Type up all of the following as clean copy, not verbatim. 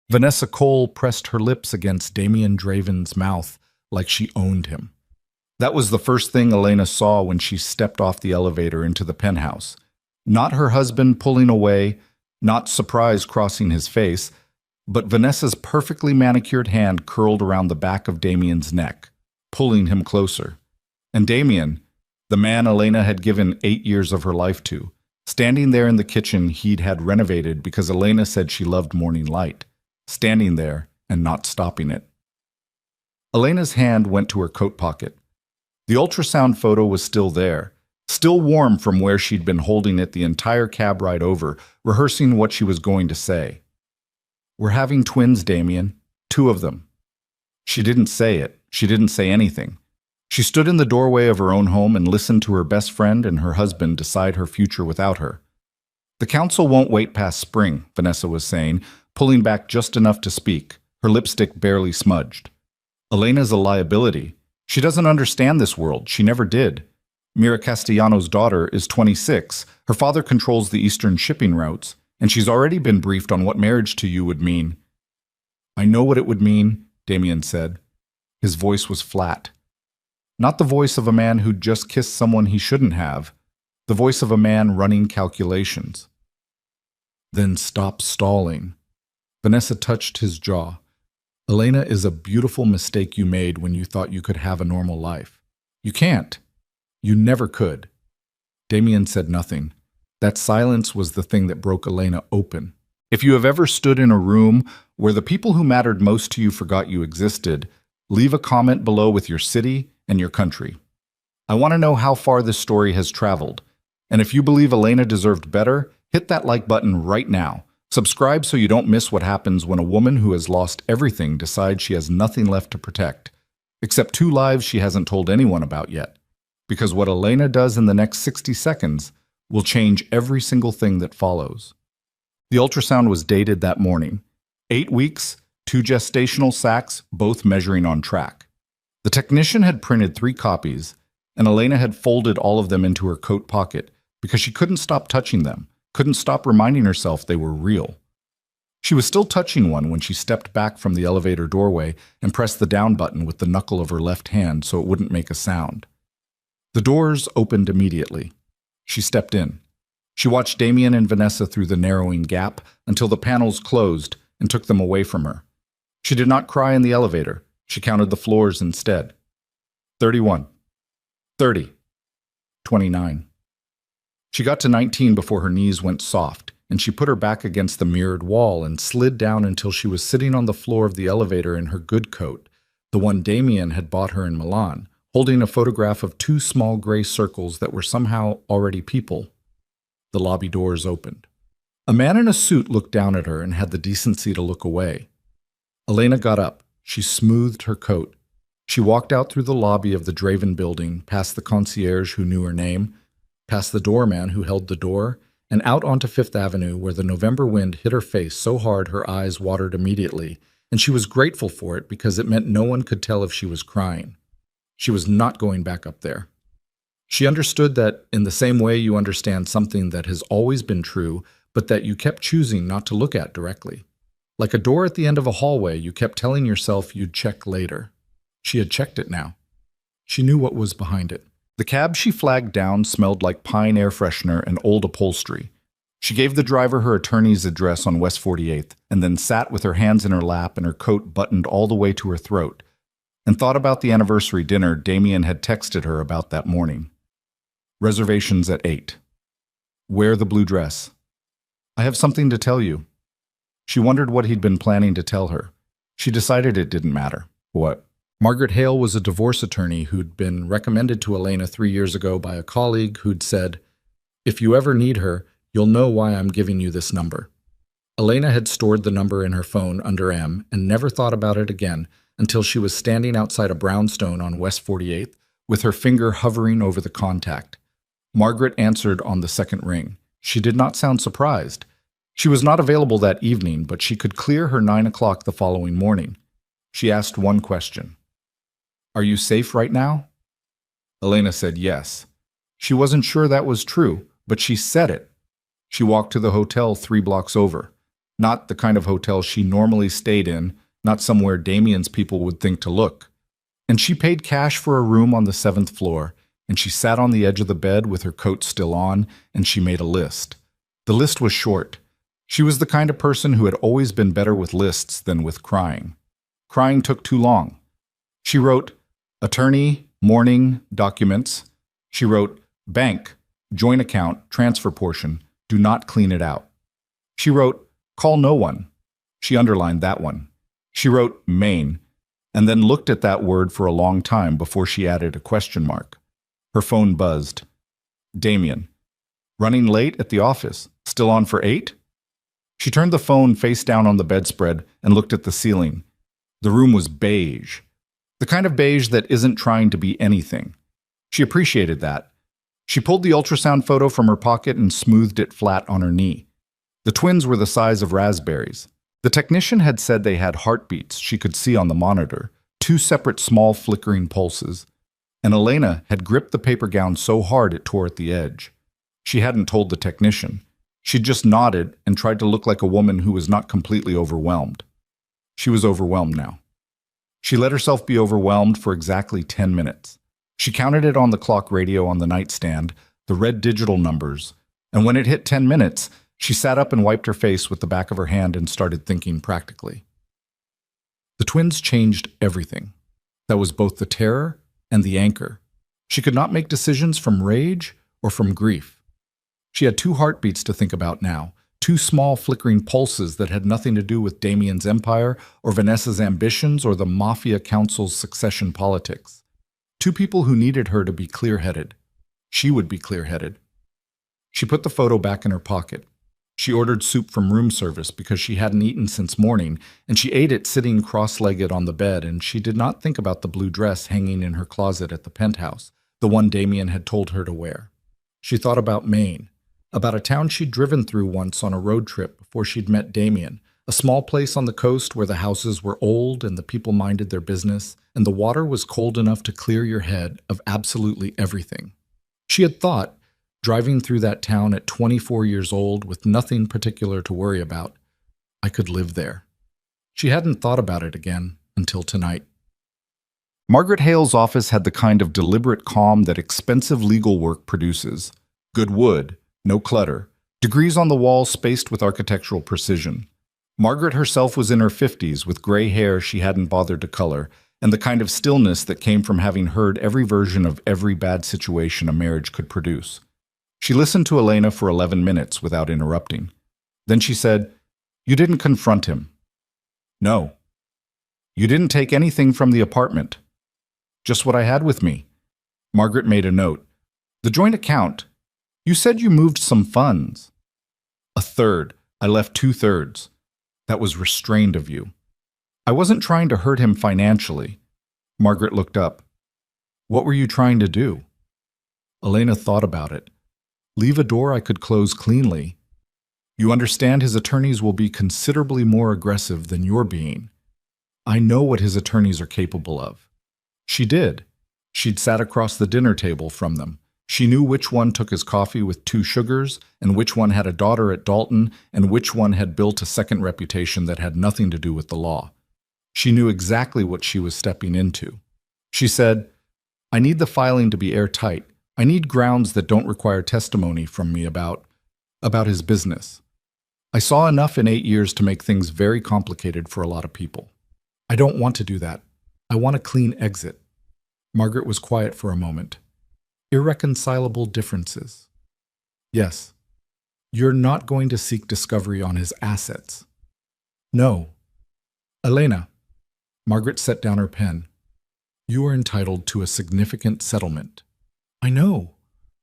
Vanessa Cole pressed her lips against Damien Draven's mouth like she owned him. That was the first thing Elena saw when she stepped off the elevator into the penthouse. Not her husband pulling away, not surprise crossing his face, but Vanessa's perfectly manicured hand curled around the back of Damien's neck, pulling him closer. And Damien, the man Elena had given 8 years of her life to, standing there in the kitchen he'd had renovated because Elena said she loved morning light, standing there and not stopping it. Elena's hand went to her coat pocket. The ultrasound photo was still there, still warm from where she'd been holding it the entire cab ride over, rehearsing what she was going to say. "We're having twins, Damien. 2 of them." She didn't say it. She didn't say anything. She stood in the doorway of her own home and listened to her best friend and her husband decide her future without her. "The council won't wait past spring," Vanessa was saying, pulling back just enough to speak, her lipstick barely smudged. "Elena's a liability. She doesn't understand this world. She never did. Mira Castellano's daughter is 26. Her father controls the eastern shipping routes, and she's already been briefed on what marriage to you would mean." "I know what it would mean," Damien said. His voice was flat. Not the voice of a man who'd just kissed someone he shouldn't have, the voice of a man running calculations. "Then stop stalling." Vanessa touched his jaw. "Elena is a beautiful mistake you made when you thought you could have a normal life. You can't. You never could." Damien said nothing. That silence was the thing that broke Elena open. If you have ever stood in a room where the people who mattered most to you forgot you existed, leave a comment below with your city and your country. I want to know how far this story has traveled. And if you believe Elena deserved better, hit that like button right now. Subscribe so you don't miss what happens when a woman who has lost everything decides she has nothing left to protect, except 2 lives she hasn't told anyone about yet. Because what Elena does in the next 60 seconds will change every single thing that follows. The ultrasound was dated that morning. 8 weeks, 2 gestational sacs, both measuring on track. The technician had printed 3 copies, and Elena had folded all of them into her coat pocket because she couldn't stop touching them, couldn't stop reminding herself they were real. She was still touching one when she stepped back from the elevator doorway and pressed the down button with the knuckle of her left hand so it wouldn't make a sound. The doors opened immediately. She stepped in. She watched Damien and Vanessa through the narrowing gap until the panels closed and took them away from her. She did not cry in the elevator. She counted the floors instead. 31. 30. 29. She got to 19 before her knees went soft, and she put her back against the mirrored wall and slid down until she was sitting on the floor of the elevator in her good coat, the one Damien had bought her in Milan, holding a photograph of 2 small gray circles that were somehow already people. The lobby doors opened. A man in a suit looked down at her and had the decency to look away. Elena got up. She smoothed her coat. She walked out through the lobby of the Draven building, past the concierge who knew her name, past the doorman who held the door, and out onto Fifth Avenue where the November wind hit her face so hard her eyes watered immediately, and she was grateful for it because it meant no one could tell if she was crying. She was not going back up there. She understood that in the same way you understand something that has always been true, but that you kept choosing not to look at directly. Like a door at the end of a hallway you kept telling yourself you'd check later. She had checked it now. She knew what was behind it. The cab she flagged down smelled like pine air freshener and old upholstery. She gave the driver her attorney's address on West 48th, and then sat with her hands in her lap and her coat buttoned all the way to her throat, and thought about the anniversary dinner Damien had texted her about that morning. Reservations at 8. Wear the blue dress. I have something to tell you. She wondered what he'd been planning to tell her. She decided it didn't matter. What? Margaret Hale was a divorce attorney who'd been recommended to Elena 3 years ago by a colleague who'd said, "If you ever need her, you'll know why I'm giving you this number." Elena had stored the number in her phone under M and never thought about it again until she was standing outside a brownstone on West 48th with her finger hovering over the contact. Margaret answered on the second ring. She did not sound surprised. She was not available that evening, but she could clear her 9 o'clock the following morning. She asked one question. "Are you safe right now?" Elena said yes. She wasn't sure that was true, but she said it. She walked to the hotel 3 blocks over. not the kind of hotel she normally stayed in, not somewhere Damien's people would think to look. And she paid cash for a room on the 7th floor, and she sat on the edge of the bed with her coat still on, and she made a list. The list was short. She was the kind of person who had always been better with lists than with crying. Crying took too long. She wrote, attorney, morning, documents. She wrote, bank, joint account, transfer portion, do not clean it out. She wrote, call no one. She underlined that one. She wrote, main, and then looked at that word for a long time before she added a question mark. Her phone buzzed. Damien. Running late at the office. Still on for 8? She turned the phone face down on the bedspread and looked at the ceiling. The room was beige. The kind of beige that isn't trying to be anything. She appreciated that. She pulled the ultrasound photo from her pocket and smoothed it flat on her knee. The twins were the size of raspberries. The technician had said they had heartbeats she could see on the monitor, 2 separate small flickering pulses. And Elena had gripped the paper gown so hard it tore at the edge. She hadn't told the technician. She'd just nodded and tried to look like a woman who was not completely overwhelmed. She was overwhelmed now. She let herself be overwhelmed for exactly 10 minutes. She counted it on the clock radio on the nightstand, the red digital numbers, and when it hit 10 minutes, she sat up and wiped her face with the back of her hand and started thinking practically. The twins changed everything. That was both the terror and the anchor. She could not make decisions from rage or from grief. She had 2 heartbeats to think about now, 2 small flickering pulses that had nothing to do with Damien's empire or Vanessa's ambitions or the Mafia Council's succession politics. 2 people who needed her to be clear-headed. She would be clear-headed. She put the photo back in her pocket. She ordered soup from room service because she hadn't eaten since morning, and she ate it sitting cross-legged on the bed, and she did not think about the blue dress hanging in her closet at the penthouse, the one Damien had told her to wear. She thought about Maine, about a town she'd driven through once on a road trip before she'd met Damien, a small place on the coast where the houses were old and the people minded their business, and the water was cold enough to clear your head of absolutely everything. She had thought, driving through that town at 24 years old with nothing particular to worry about, I could live there. She hadn't thought about it again until tonight. Margaret Hale's office had the kind of deliberate calm that expensive legal work produces. Good wood, no clutter, degrees on the wall spaced with architectural precision. Margaret herself was in her 50s with gray hair she hadn't bothered to color, and the kind of stillness that came from having heard every version of every bad situation a marriage could produce. She listened to Elena for 11 minutes without interrupting. Then she said, "You didn't confront him." "No." "You didn't take anything from the apartment." "Just what I had with me." Margaret made a note. "The joint account. You said you moved some funds." "A third. I left 2/3. That was restrained of you." "I wasn't trying to hurt him financially." Margaret looked up. "What were you trying to do?" Elena thought about it. "Leave a door I could close cleanly. You understand his attorneys will be considerably more aggressive than you're being. I know what his attorneys are capable of." She did. She'd sat across the dinner table from them. She knew which one took his coffee with 2 sugars, and which one had a daughter at Dalton, and which one had built a second reputation that had nothing to do with the law. She knew exactly what she was stepping into. She said, "I need the filing to be airtight. I need grounds that don't require testimony from me about his business. I saw enough in 8 years to make things very complicated for a lot of people. I don't want to do that. I want a clean exit." Margaret was quiet for a moment. "Irreconcilable differences." "Yes. You're not going to seek discovery on his assets." "No." "Elena." Margaret set down her pen. "You are entitled to a significant settlement." "I know."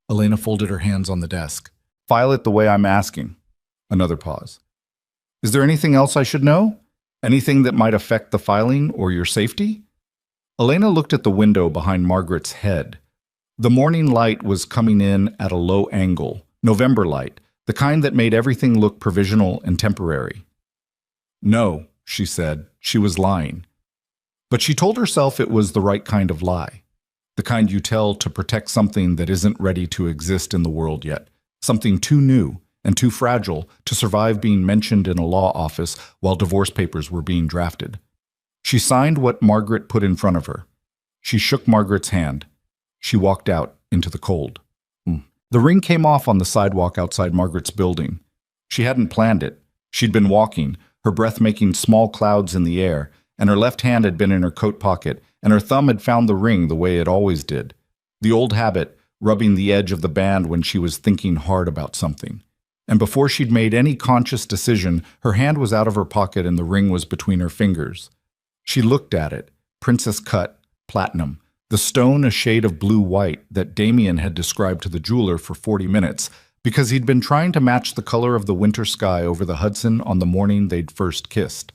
Elena folded her hands on the desk. "File it the way I'm asking." Another pause. "Is there anything else I should know? Anything that might affect the filing or your safety?" Elena looked at the window behind Margaret's head. The morning light was coming in at a low angle, November light, the kind that made everything look provisional and temporary. "No," she said. She was lying. But she told herself it was the right kind of lie. The kind you tell to protect something that isn't ready to exist in the world yet, something too new, and too fragile to survive being mentioned in a law office while divorce papers were being drafted. She signed what Margaret put in front of her. She shook Margaret's hand. She walked out into the cold. The ring came off on the sidewalk outside Margaret's building. She hadn't planned it. She'd been walking, her breath making small clouds in the air, and her left hand had been in her coat pocket, and her thumb had found the ring the way it always did. The old habit, rubbing the edge of the band when she was thinking hard about something. And before she'd made any conscious decision, her hand was out of her pocket and the ring was between her fingers. She looked at it, princess cut, platinum, the stone a shade of blue-white that Damien had described to the jeweler for 40 minutes because he'd been trying to match the color of the winter sky over the Hudson on the morning they'd first kissed.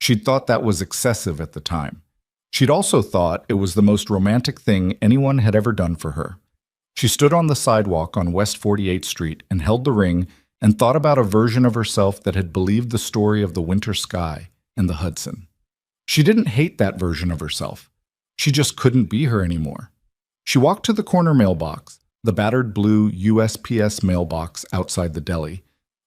She'd thought that was excessive at the time. She'd also thought it was the most romantic thing anyone had ever done for her. She stood on the sidewalk on West 48th Street and held the ring and thought about a version of herself that had believed the story of the winter sky and the Hudson. She didn't hate that version of herself. She just couldn't be her anymore. She walked to the corner mailbox, the battered blue USPS mailbox outside the deli,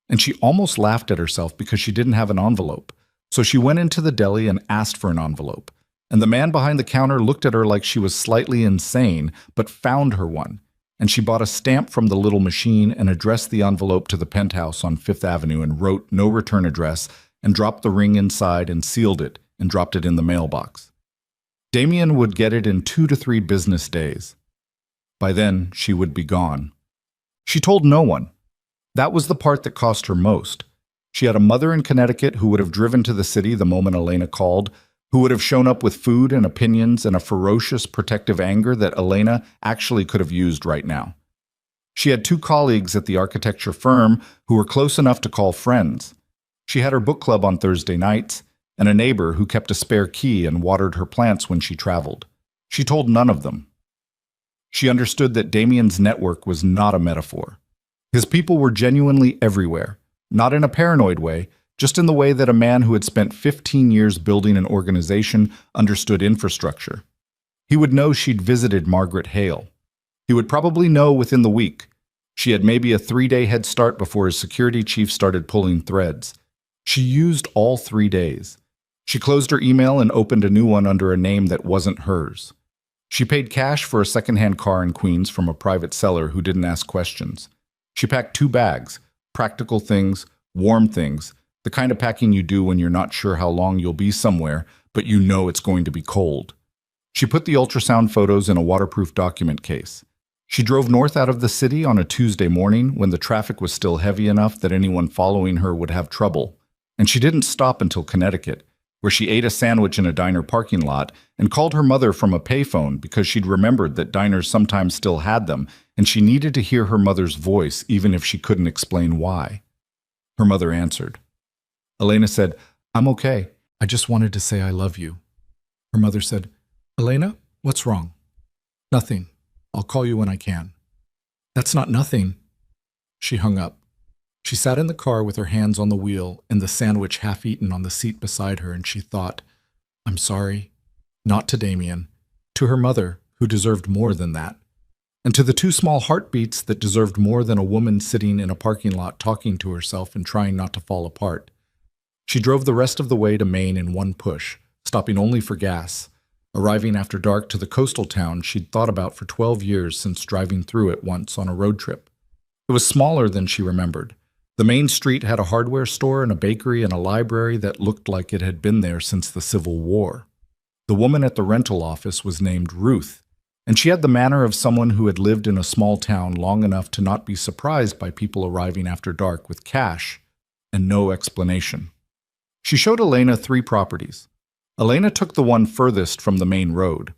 and she almost laughed at herself because she didn't have an envelope. So she went into the deli and asked for an envelope, and the man behind the counter looked at her like she was slightly insane, but found her one, and she bought a stamp from the little machine and addressed the envelope to the penthouse on Fifth Avenue and wrote no return address and dropped the ring inside and sealed it and dropped it in the mailbox. Damien would get it in 2 to 3 business days. By then, she would be gone. She told no one. That was the part that cost her most. She had a mother in Connecticut who would have driven to the city the moment Elena called, who would have shown up with food and opinions and a ferocious protective anger that Elena actually could have used right now. She had 2 colleagues at the architecture firm who were close enough to call friends. She had her book club on Thursday nights, and a neighbor who kept a spare key and watered her plants when she traveled. She told none of them. She understood that Damien's network was not a metaphor. His people were genuinely everywhere, not in a paranoid way, just in the way that a man who had spent 15 years building an organization understood infrastructure. He would know she'd visited Margaret Hale. He would probably know within the week. She had maybe a 3-day head start before his security chief started pulling threads. She used all 3 days. She closed her email and opened a new one under a name that wasn't hers. She paid cash for a secondhand car in Queens from a private seller who didn't ask questions. She packed 2 bags, practical things, warm things, the kind of packing you do when you're not sure how long you'll be somewhere, but you know it's going to be cold. She put the ultrasound photos in a waterproof document case. She drove north out of the city on a Tuesday morning when the traffic was still heavy enough that anyone following her would have trouble. And she didn't stop until Connecticut, where she ate a sandwich in a diner parking lot and called her mother from a payphone because she'd remembered that diners sometimes still had them, and she needed to hear her mother's voice even if she couldn't explain why. Her mother answered. Elena said, "I'm okay. I just wanted to say I love you." Her mother said, "Elena, what's wrong?" "Nothing. I'll call you when I can." "That's not nothing." She hung up. She sat in the car with her hands on the wheel and the sandwich half-eaten on the seat beside her, and she thought, "I'm sorry." Not to Damien. To her mother, who deserved more than that. And to the 2 small heartbeats that deserved more than a woman sitting in a parking lot talking to herself and trying not to fall apart. She drove the rest of the way to Maine in one push, stopping only for gas, arriving after dark to the coastal town she'd thought about for 12 years since driving through it once on a road trip. It was smaller than she remembered. The main street had a hardware store and a bakery and a library that looked like it had been there since the Civil War. The woman at the rental office was named Ruth, and she had the manner of someone who had lived in a small town long enough to not be surprised by people arriving after dark with cash and no explanation. She showed Elena 3 properties. Elena took the one furthest from the main road,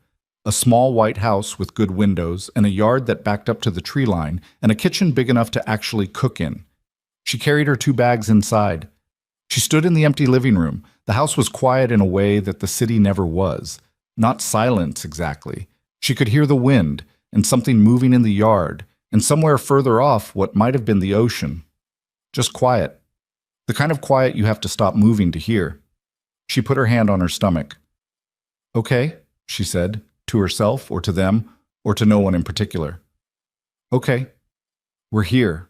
a small white house with good windows and a yard that backed up to the tree line and a kitchen big enough to actually cook in. She carried her 2 bags inside. She stood in the empty living room. The house was quiet in a way that the city never was. Not silence, exactly. She could hear the wind and something moving in the yard, and somewhere further off what might have been the ocean. Just quiet. The kind of quiet you have to stop moving to hear. She put her hand on her stomach. "Okay," she said, to herself or to them, or to no one in particular. "Okay. We're here."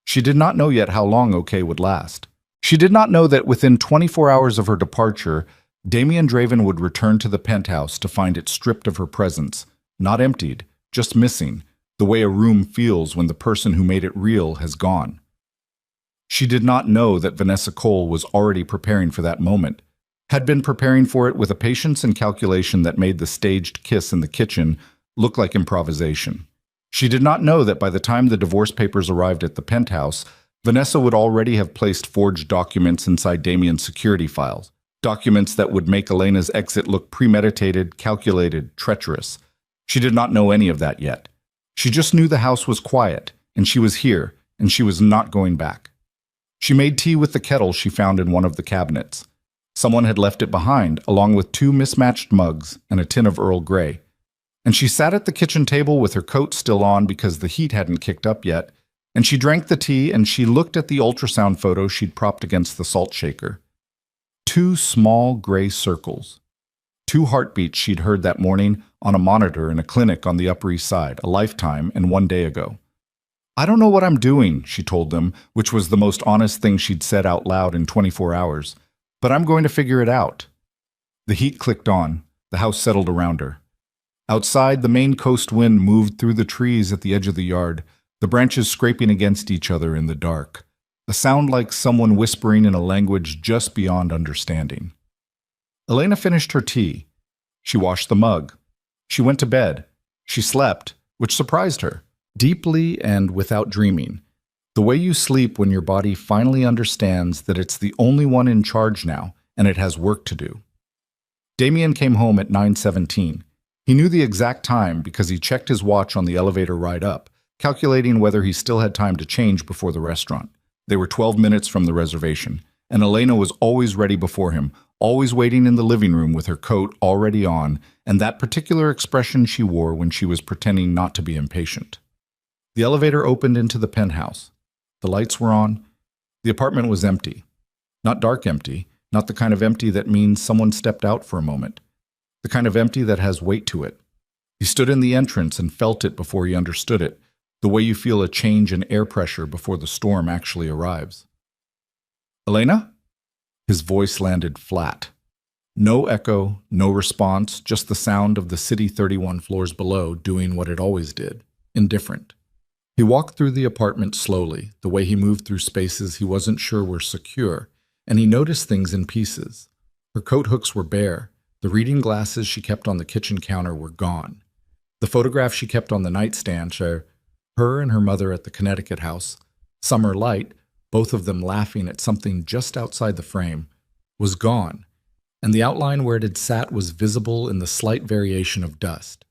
She did not know yet how long OK would last. She did not know that within 24 hours of her departure, Damien Draven would return to the penthouse to find it stripped of her presence, not emptied, just missing, the way a room feels when the person who made it real has gone. She did not know that Vanessa Cole was already preparing for that moment, had been preparing for it with a patience and calculation that made the staged kiss in the kitchen look like improvisation. She did not know that by the time the divorce papers arrived at the penthouse, Vanessa would already have placed forged documents inside Damien's security files, documents that would make Elena's exit look premeditated, calculated, treacherous. She did not know any of that yet. She just knew the house was quiet, and she was here, and she was not going back. She made tea with the kettle she found in one of the cabinets. Someone had left it behind, along with 2 mismatched mugs and a tin of Earl Grey. And she sat at the kitchen table with her coat still on because the heat hadn't kicked up yet, and she drank the tea and she looked at the ultrasound photo she'd propped against the salt shaker. 2 small gray circles. 2 heartbeats she'd heard that morning on a monitor in a clinic on the Upper East Side, a lifetime and 1 day ago. "I don't know what I'm doing," she told them, which was the most honest thing she'd said out loud in 24 hours. "But I'm going to figure it out." The heat clicked on. The house settled around her. Outside, the Maine coast wind moved through the trees at the edge of the yard, the branches scraping against each other in the dark, a sound like someone whispering in a language just beyond understanding. Elena finished her tea. She washed the mug. She went to bed. She slept, which surprised her, deeply and without dreaming. The way you sleep when your body finally understands that it's the only one in charge now and it has work to do. Damien came home at 9:17. He knew the exact time because he checked his watch on the elevator ride up, calculating whether he still had time to change before the restaurant. They were 12 minutes from the reservation, and Elena was always ready before him, always waiting in the living room with her coat already on, and that particular expression she wore when she was pretending not to be impatient. The elevator opened into the penthouse. The lights were on. The apartment was empty. Not dark empty, not the kind of empty that means someone stepped out for a moment. The kind of empty that has weight to it. He stood in the entrance and felt it before he understood it, the way you feel a change in air pressure before the storm actually arrives. "Elena?" His voice landed flat. No echo, no response, just the sound of the city 31 floors below doing what it always did, indifferent. He walked through the apartment slowly, the way he moved through spaces he wasn't sure were secure, and he noticed things in pieces. Her coat hooks were bare. The reading glasses she kept on the kitchen counter were gone. The photograph she kept on the nightstand showed her and her mother at the Connecticut house, summer light, both of them laughing at something just outside the frame, was gone, and the outline where it had sat was visible in the slight variation of dust.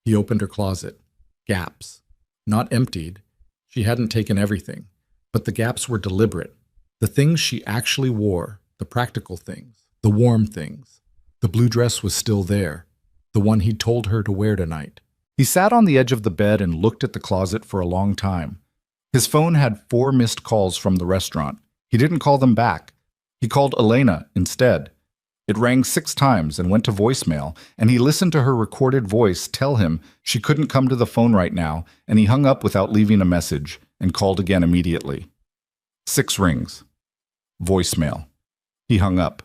He opened her closet. Gaps. Not emptied. She hadn't taken everything, but the gaps were deliberate. The things she actually wore, the practical things, the warm things. The blue dress was still there, the one he'd told her to wear tonight. He sat on the edge of the bed and looked at the closet for a long time. His phone had 4 missed calls from the restaurant. He didn't call them back. He called Elena instead. It rang 6 times and went to voicemail, and he listened to her recorded voice tell him she couldn't come to the phone right now, and he hung up without leaving a message and called again immediately. 6 rings. Voicemail. He hung up.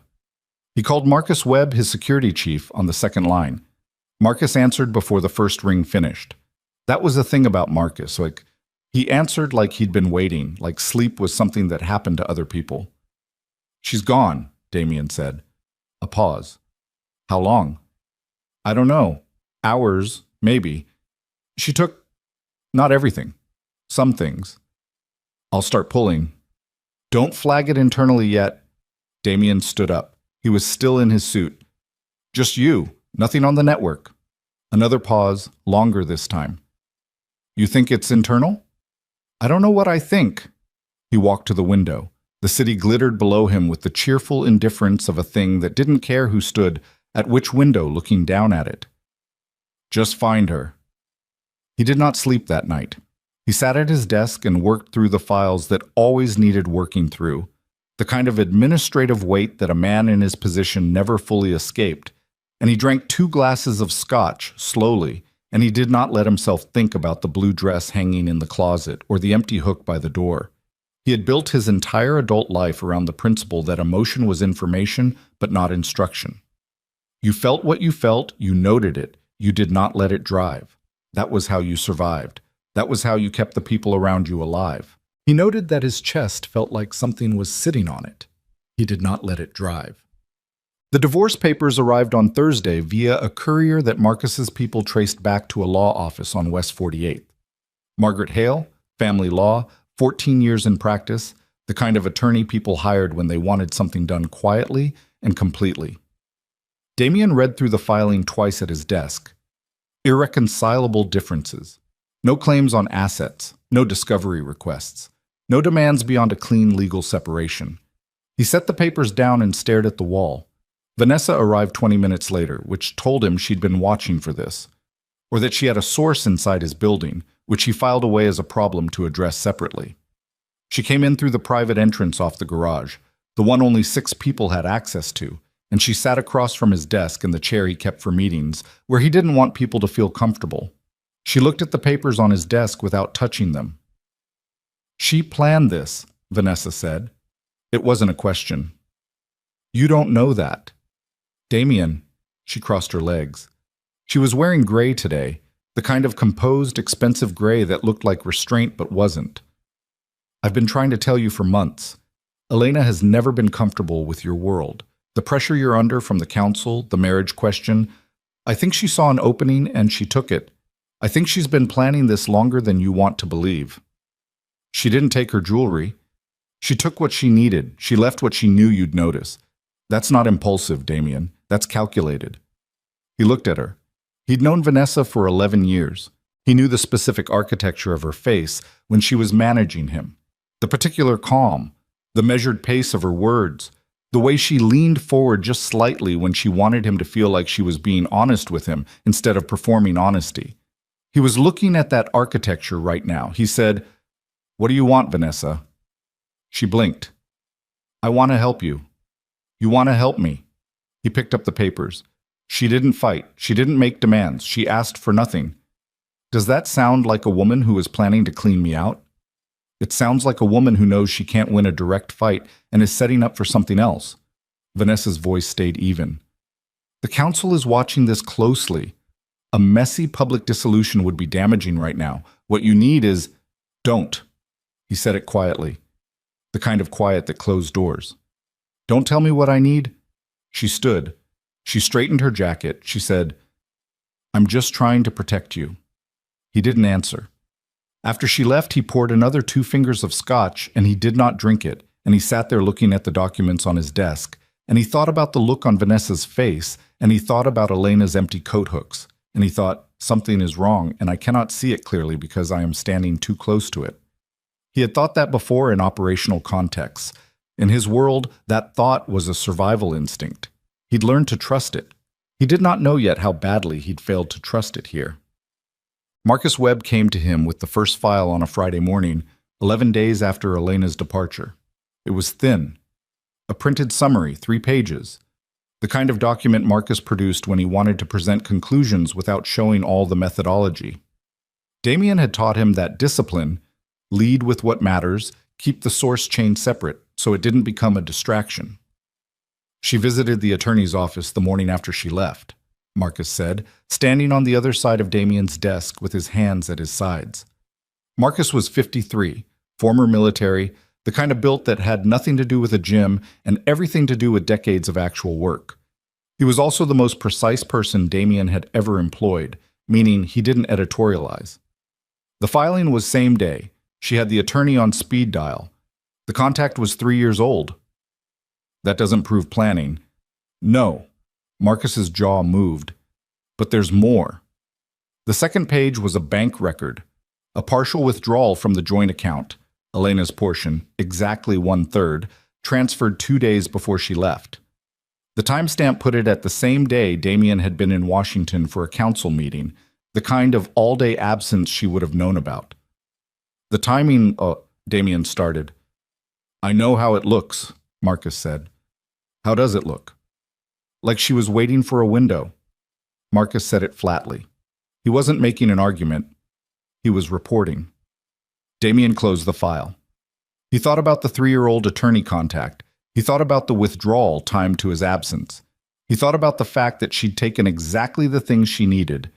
He called Marcus Webb, his security chief, on the second line. Marcus answered before the first ring finished. That was the thing about Marcus. He answered like he'd been waiting, like sleep was something that happened to other people. "She's gone," Damien said. A pause. "How long?" "I don't know. Hours, maybe. She took not everything. Some things. I'll start pulling." "Don't flag it internally yet." Damien stood up. He was still in his suit. "Just you. Nothing on the network." Another pause, longer this time. "You think it's internal?" "I don't know what I think." He walked to the window. The city glittered below him with the cheerful indifference of a thing that didn't care who stood at which window looking down at it. "Just find her." He did not sleep that night. He sat at his desk and worked through the files that always needed working through, the kind of administrative weight that a man in his position never fully escaped, and he drank 2 glasses of scotch slowly, and he did not let himself think about the blue dress hanging in the closet or the empty hook by the door. He had built his entire adult life around the principle that emotion was information, but not instruction. You felt what you felt, you noted it, you did not let it drive. That was how you survived. That was how you kept the people around you alive. He noted that his chest felt like something was sitting on it. He did not let it drive. The divorce papers arrived on Thursday via a courier that Marcus's people traced back to a law office on West 48th. Margaret Hale, family law, 14 years in practice, the kind of attorney people hired when they wanted something done quietly and completely. Damien read through the filing twice at his desk. Irreconcilable differences. No claims on assets, no discovery requests, no demands beyond a clean legal separation. He set the papers down and stared at the wall. Vanessa arrived 20 minutes later, which told him she'd been watching for this, or that she had a source inside his building, which he filed away as a problem to address separately. She came in through the private entrance off the garage, the one only 6 people had access to, and she sat across from his desk in the chair he kept for meetings, where he didn't want people to feel comfortable. She looked at the papers on his desk without touching them. She planned this, Vanessa said. It wasn't a question. You don't know that. Damien, she crossed her legs. She was wearing gray today, the kind of composed, expensive gray that looked like restraint but wasn't. I've been trying to tell you for months. Elena has never been comfortable with your world. The pressure you're under from the council, the marriage question. I think she saw an opening and she took it. I think she's been planning this longer than you want to believe. She didn't take her jewelry. She took what she needed. She left what she knew you'd notice. That's not impulsive, Damien. That's calculated. He looked at her. He'd known Vanessa for 11 years. He knew the specific architecture of her face when she was managing him. The particular calm, the measured pace of her words, the way she leaned forward just slightly when she wanted him to feel like she was being honest with him instead of performing honesty. He was looking at that architecture right now. He said, "What do you want, Vanessa?" She blinked. "I want to help you." "You want to help me?" He picked up the papers. She didn't fight. She didn't make demands. She asked for nothing. Does that sound like a woman who is planning to clean me out? It sounds like a woman who knows she can't win a direct fight and is setting up for something else. Vanessa's voice stayed even. The council is watching this closely. A messy public dissolution would be damaging right now. What you need is, don't. He said it quietly, the kind of quiet that closed doors. Don't tell me what I need. She stood. She straightened her jacket. She said, I'm just trying to protect you. He didn't answer. After she left, he poured another 2 fingers of scotch, and he did not drink it, and he sat there looking at the documents on his desk, and he thought about the look on Vanessa's face, and he thought about Elena's empty coat hooks, and he thought, something is wrong, and I cannot see it clearly because I am standing too close to it. He had thought that before in operational contexts. In his world, that thought was a survival instinct. He'd learned to trust it. He did not know yet how badly he'd failed to trust it here. Marcus Webb came to him with the first file on a Friday morning, 11 days after Elena's departure. It was thin. A printed summary, 3 pages. The kind of document Marcus produced when he wanted to present conclusions without showing all the methodology. Damien had taught him that discipline, lead with what matters, keep the source chain separate so it didn't become a distraction. She visited the attorney's office the morning after she left, Marcus said, standing on the other side of Damien's desk with his hands at his sides. Marcus was 53, former military, the kind of built that had nothing to do with a gym and everything to do with decades of actual work. He was also the most precise person Damien had ever employed, meaning he didn't editorialize. The filing was same day. She had the attorney on speed dial. The contact was 3 years old. That doesn't prove planning. No. Marcus's jaw moved. But there's more. The second page was a bank record, a partial withdrawal from the joint account, Elena's portion, exactly 1/3, transferred 2 days before she left. The timestamp put it at the same day Damien had been in Washington for a council meeting, the kind of all-day absence she would have known about. The timing, Damien started. I know how it looks, Marcus said. How does it look? Like she was waiting for a window. Marcus said it flatly. He wasn't making an argument. He was reporting. Damien closed the file. He thought about the 3-year-old attorney contact. He thought about the withdrawal timed to his absence. He thought about the fact that she'd taken exactly the things she needed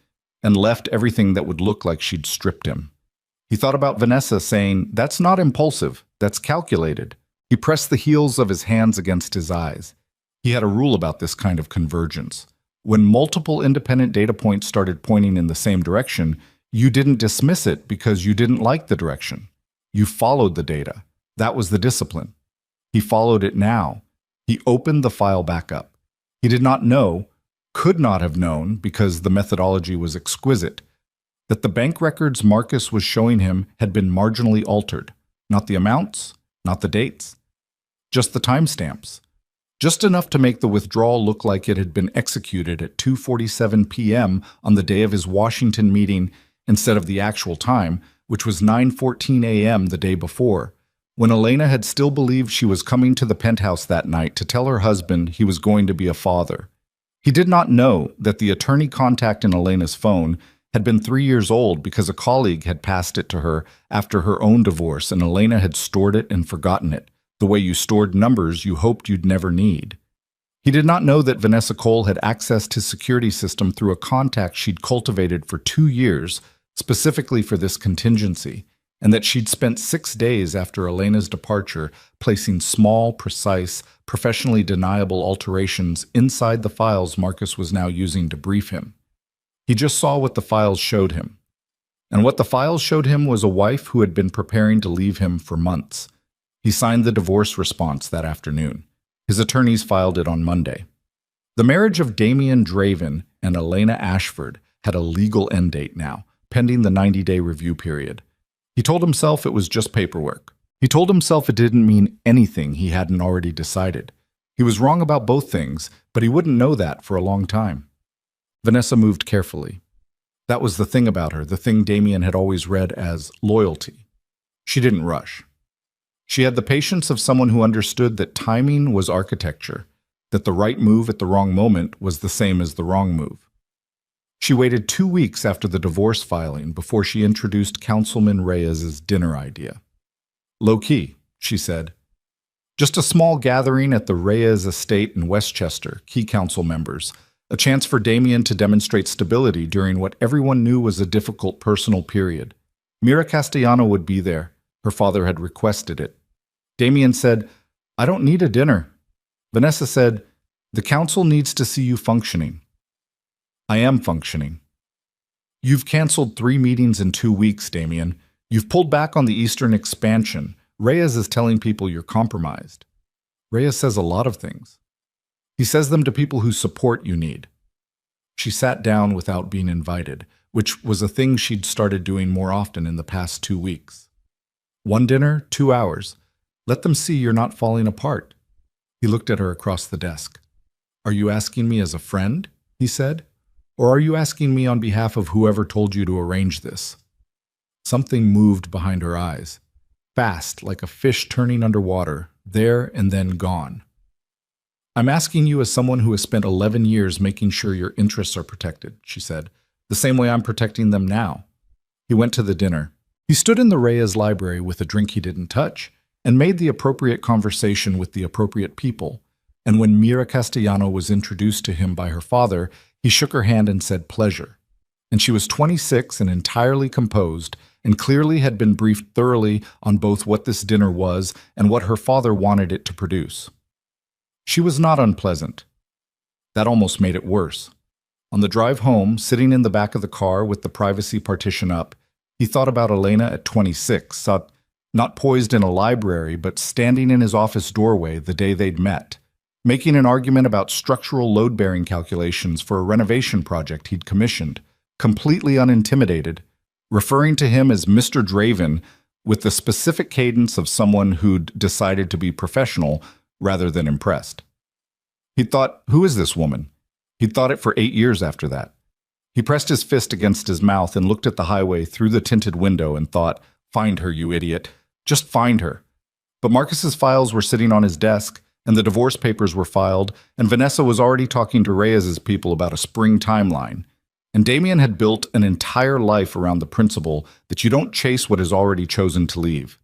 and left everything that would look like she'd stripped him. He thought about Vanessa saying, "That's not impulsive, that's calculated." He pressed the heels of his hands against his eyes. He had a rule about this kind of convergence. When multiple independent data points started pointing in the same direction, you didn't dismiss it because you didn't like the direction. You followed the data. That was the discipline. He followed it now. He opened the file back up. He did not know, could not have known, because the methodology was exquisite, that the bank records Marcus was showing him had been marginally altered. Not the amounts, not the dates, just the timestamps. Just enough to make the withdrawal look like it had been executed at 2:47 p.m. on the day of his Washington meeting instead of the actual time, which was 9:14 a.m. the day before, when Elena had still believed she was coming to the penthouse that night to tell her husband he was going to be a father. He did not know that the attorney contact in Elena's phone had been 3 years old because a colleague had passed it to her after her own divorce, and Elena had stored it and forgotten it, the way you stored numbers you hoped you'd never need. He did not know that Vanessa Cole had accessed his security system through a contact she'd cultivated for 2 years, specifically for this contingency, and that she'd spent 6 days after Elena's departure placing small, precise, professionally deniable alterations inside the files Marcus was now using to brief him. He just saw what the files showed him. And what the files showed him was a wife who had been preparing to leave him for months. He signed the divorce response that afternoon. His attorneys filed it on Monday. The marriage of Damian Draven and Elena Ashford had a legal end date now, pending the 90-day review period. He told himself it was just paperwork. He told himself it didn't mean anything he hadn't already decided. He was wrong about both things, but he wouldn't know that for a long time. Vanessa moved carefully. That was the thing about her, the thing Damian had always read as loyalty. She didn't rush. She had the patience of someone who understood that timing was architecture, that the right move at the wrong moment was the same as the wrong move. She waited 2 weeks after the divorce filing before she introduced Councilman Reyes's dinner idea. Low-key, she said. Just a small gathering at the Reyes estate in Westchester, key council members, a chance for Damian to demonstrate stability during what everyone knew was a difficult personal period. Mira Castellano would be there. Her father had requested it. Damian said, "I don't need a dinner." Vanessa said, "The council needs to see you functioning." "I am functioning." "You've canceled 3 meetings in 2 weeks, Damian. You've pulled back on the Eastern expansion. Reyes is telling people you're compromised." Reyes says a lot of things. He says them to people whose support you need. She sat down without being invited, which was a thing she'd started doing more often in the past 2 weeks. 1 dinner, 2 hours. Let them see you're not falling apart. He looked at her across the desk. "Are you asking me as a friend?" he said. "Or are you asking me on behalf of whoever told you to arrange this?" Something moved behind her eyes. Fast, like a fish turning underwater, there and then gone. "I'm asking you as someone who has spent 11 years making sure your interests are protected," she said, "the same way I'm protecting them now." He went to the dinner. He stood in the Reyes library with a drink he didn't touch and made the appropriate conversation with the appropriate people. And when Mira Castellano was introduced to him by her father, he shook her hand and said pleasure. And she was 26 and entirely composed, and clearly had been briefed thoroughly on both what this dinner was and what her father wanted it to produce. She was not unpleasant. That almost made it worse. On the drive home, sitting in the back of the car with the privacy partition up, he thought about Elena at 26, not poised in a library, but standing in his office doorway the day they'd met, making an argument about structural load-bearing calculations for a renovation project he'd commissioned, completely unintimidated, referring to him as Mr. Draven with the specific cadence of someone who'd decided to be professional rather than impressed. He'd thought, who is this woman? He'd thought it for 8 years after that. He pressed his fist against his mouth and looked at the highway through the tinted window and thought, find her, you idiot. Just find her. But Marcus's files were sitting on his desk, and the divorce papers were filed, and Vanessa was already talking to Reyes's people about a spring timeline. And Damian had built an entire life around the principle that you don't chase what is already chosen to leave.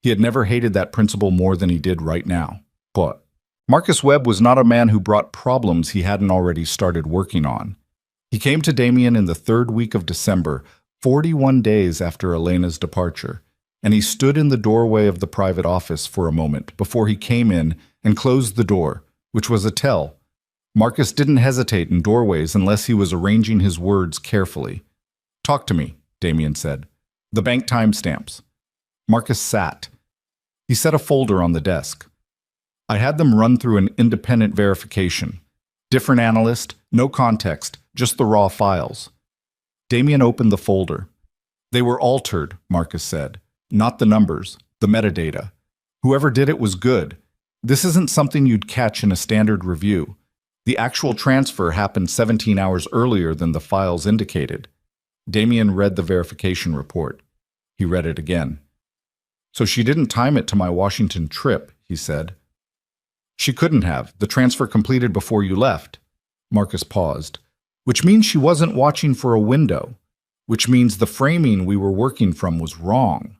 He had never hated that principle more than he did right now. But Marcus Webb was not a man who brought problems he hadn't already started working on. He came to Damien in the third week of December, 41 days after Elena's departure, and he stood in the doorway of the private office for a moment before he came in and closed the door, which was a tell. Marcus didn't hesitate in doorways unless he was arranging his words carefully. "Talk to me," Damien said. "The bank timestamps." Marcus sat. He set a folder on the desk. "I had them run through an independent verification. Different analyst, no context, just the raw files." Damien opened the folder. "They were altered," Marcus said. "Not the numbers, the metadata. Whoever did it was good. This isn't something you'd catch in a standard review. The actual transfer happened 17 hours earlier than the files indicated." Damien read the verification report. He read it again. "So she didn't time it to my Washington trip," he said. "She couldn't have. The transfer completed before you left." Marcus paused. "Which means she wasn't watching for a window. Which means the framing we were working from was wrong."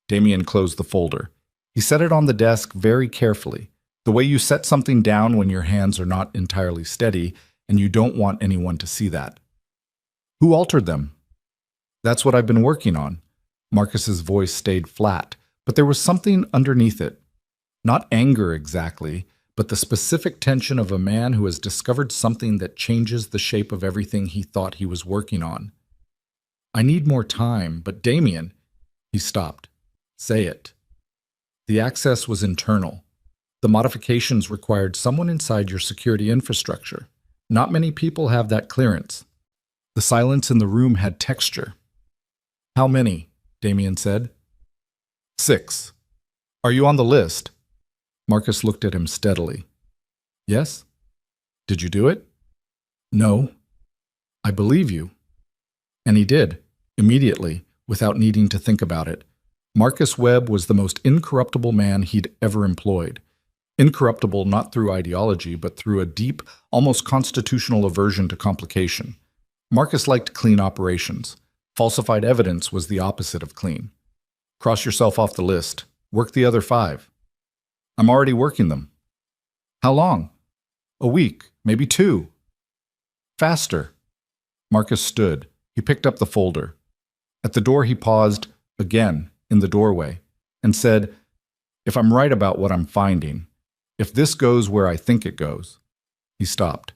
Damien closed the folder. He set it on the desk very carefully, the way you set something down when your hands are not entirely steady and you don't want anyone to see that. "Who altered them?" "That's what I've been working on." Marcus's voice stayed flat, but there was something underneath it. Not anger exactly, but the specific tension of a man who has discovered something that changes the shape of everything he thought he was working on. "I need more time, but Damien—" He stopped. "Say it." The access was internal. The modifications required someone inside your security infrastructure. Not many people have that clearance. The silence in the room had texture. "How many?" Damien said. 6. "Are you on the list?" Marcus looked at him steadily. "Yes." "Did you do it?" "No." "I believe you." And he did, immediately, without needing to think about it. Marcus Webb was the most incorruptible man he'd ever employed. Incorruptible not through ideology, but through a deep, almost constitutional aversion to complication. Marcus liked clean operations. Falsified evidence was the opposite of clean. "Cross yourself off the list. Work the other 5. "I'm already working them." "How long?" "A week, maybe 2. "Faster." Marcus stood. He picked up the folder. At the door he paused, again, in the doorway, and said, "If I'm right about what I'm finding, if this goes where I think it goes." He stopped.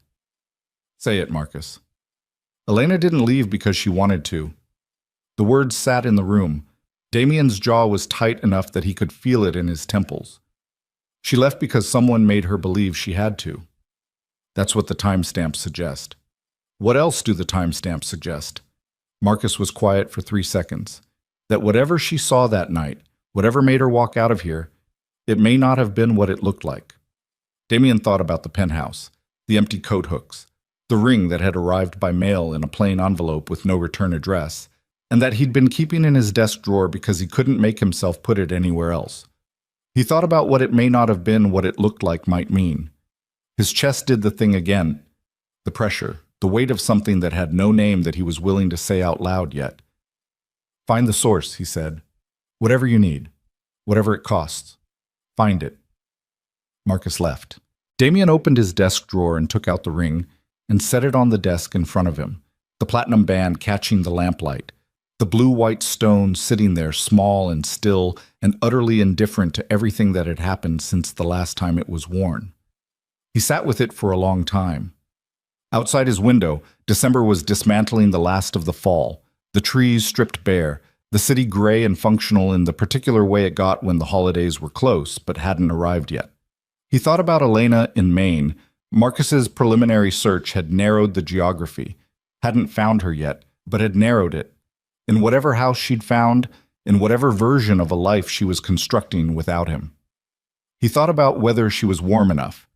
"Say it, Marcus." Elena didn't leave because she wanted to. The words sat in the room. Damien's jaw was tight enough that he could feel it in his temples. She left because someone made her believe she had to. That's what the timestamps suggest. What else do the timestamps suggest? Marcus was quiet for 3 seconds. That whatever she saw that night, whatever made her walk out of here, it may not have been what it looked like. Damien thought about the penthouse, the empty coat hooks, the ring that had arrived by mail in a plain envelope with no return address, and that he'd been keeping in his desk drawer because he couldn't make himself put it anywhere else. He thought about what it may not have been what it looked like might mean. His chest did the thing again. The pressure, the weight of something that had no name that he was willing to say out loud yet. "Find the source," he said. "Whatever you need. Whatever it costs. Find it." Marcus left. Damien opened his desk drawer and took out the ring and set it on the desk in front of him, the platinum band catching the lamplight, the blue-white stone sitting there small and still and utterly indifferent to everything that had happened since the last time it was worn. He sat with it for a long time. Outside his window, December was dismantling the last of the fall, the trees stripped bare, the city gray and functional in the particular way it got when the holidays were close but hadn't arrived yet. He thought about Elena in Maine. Marcus's preliminary search had narrowed the geography, hadn't found her yet, but had narrowed it. In whatever house she'd found, in whatever version of a life she was constructing without him. He thought about whether she was warm enough.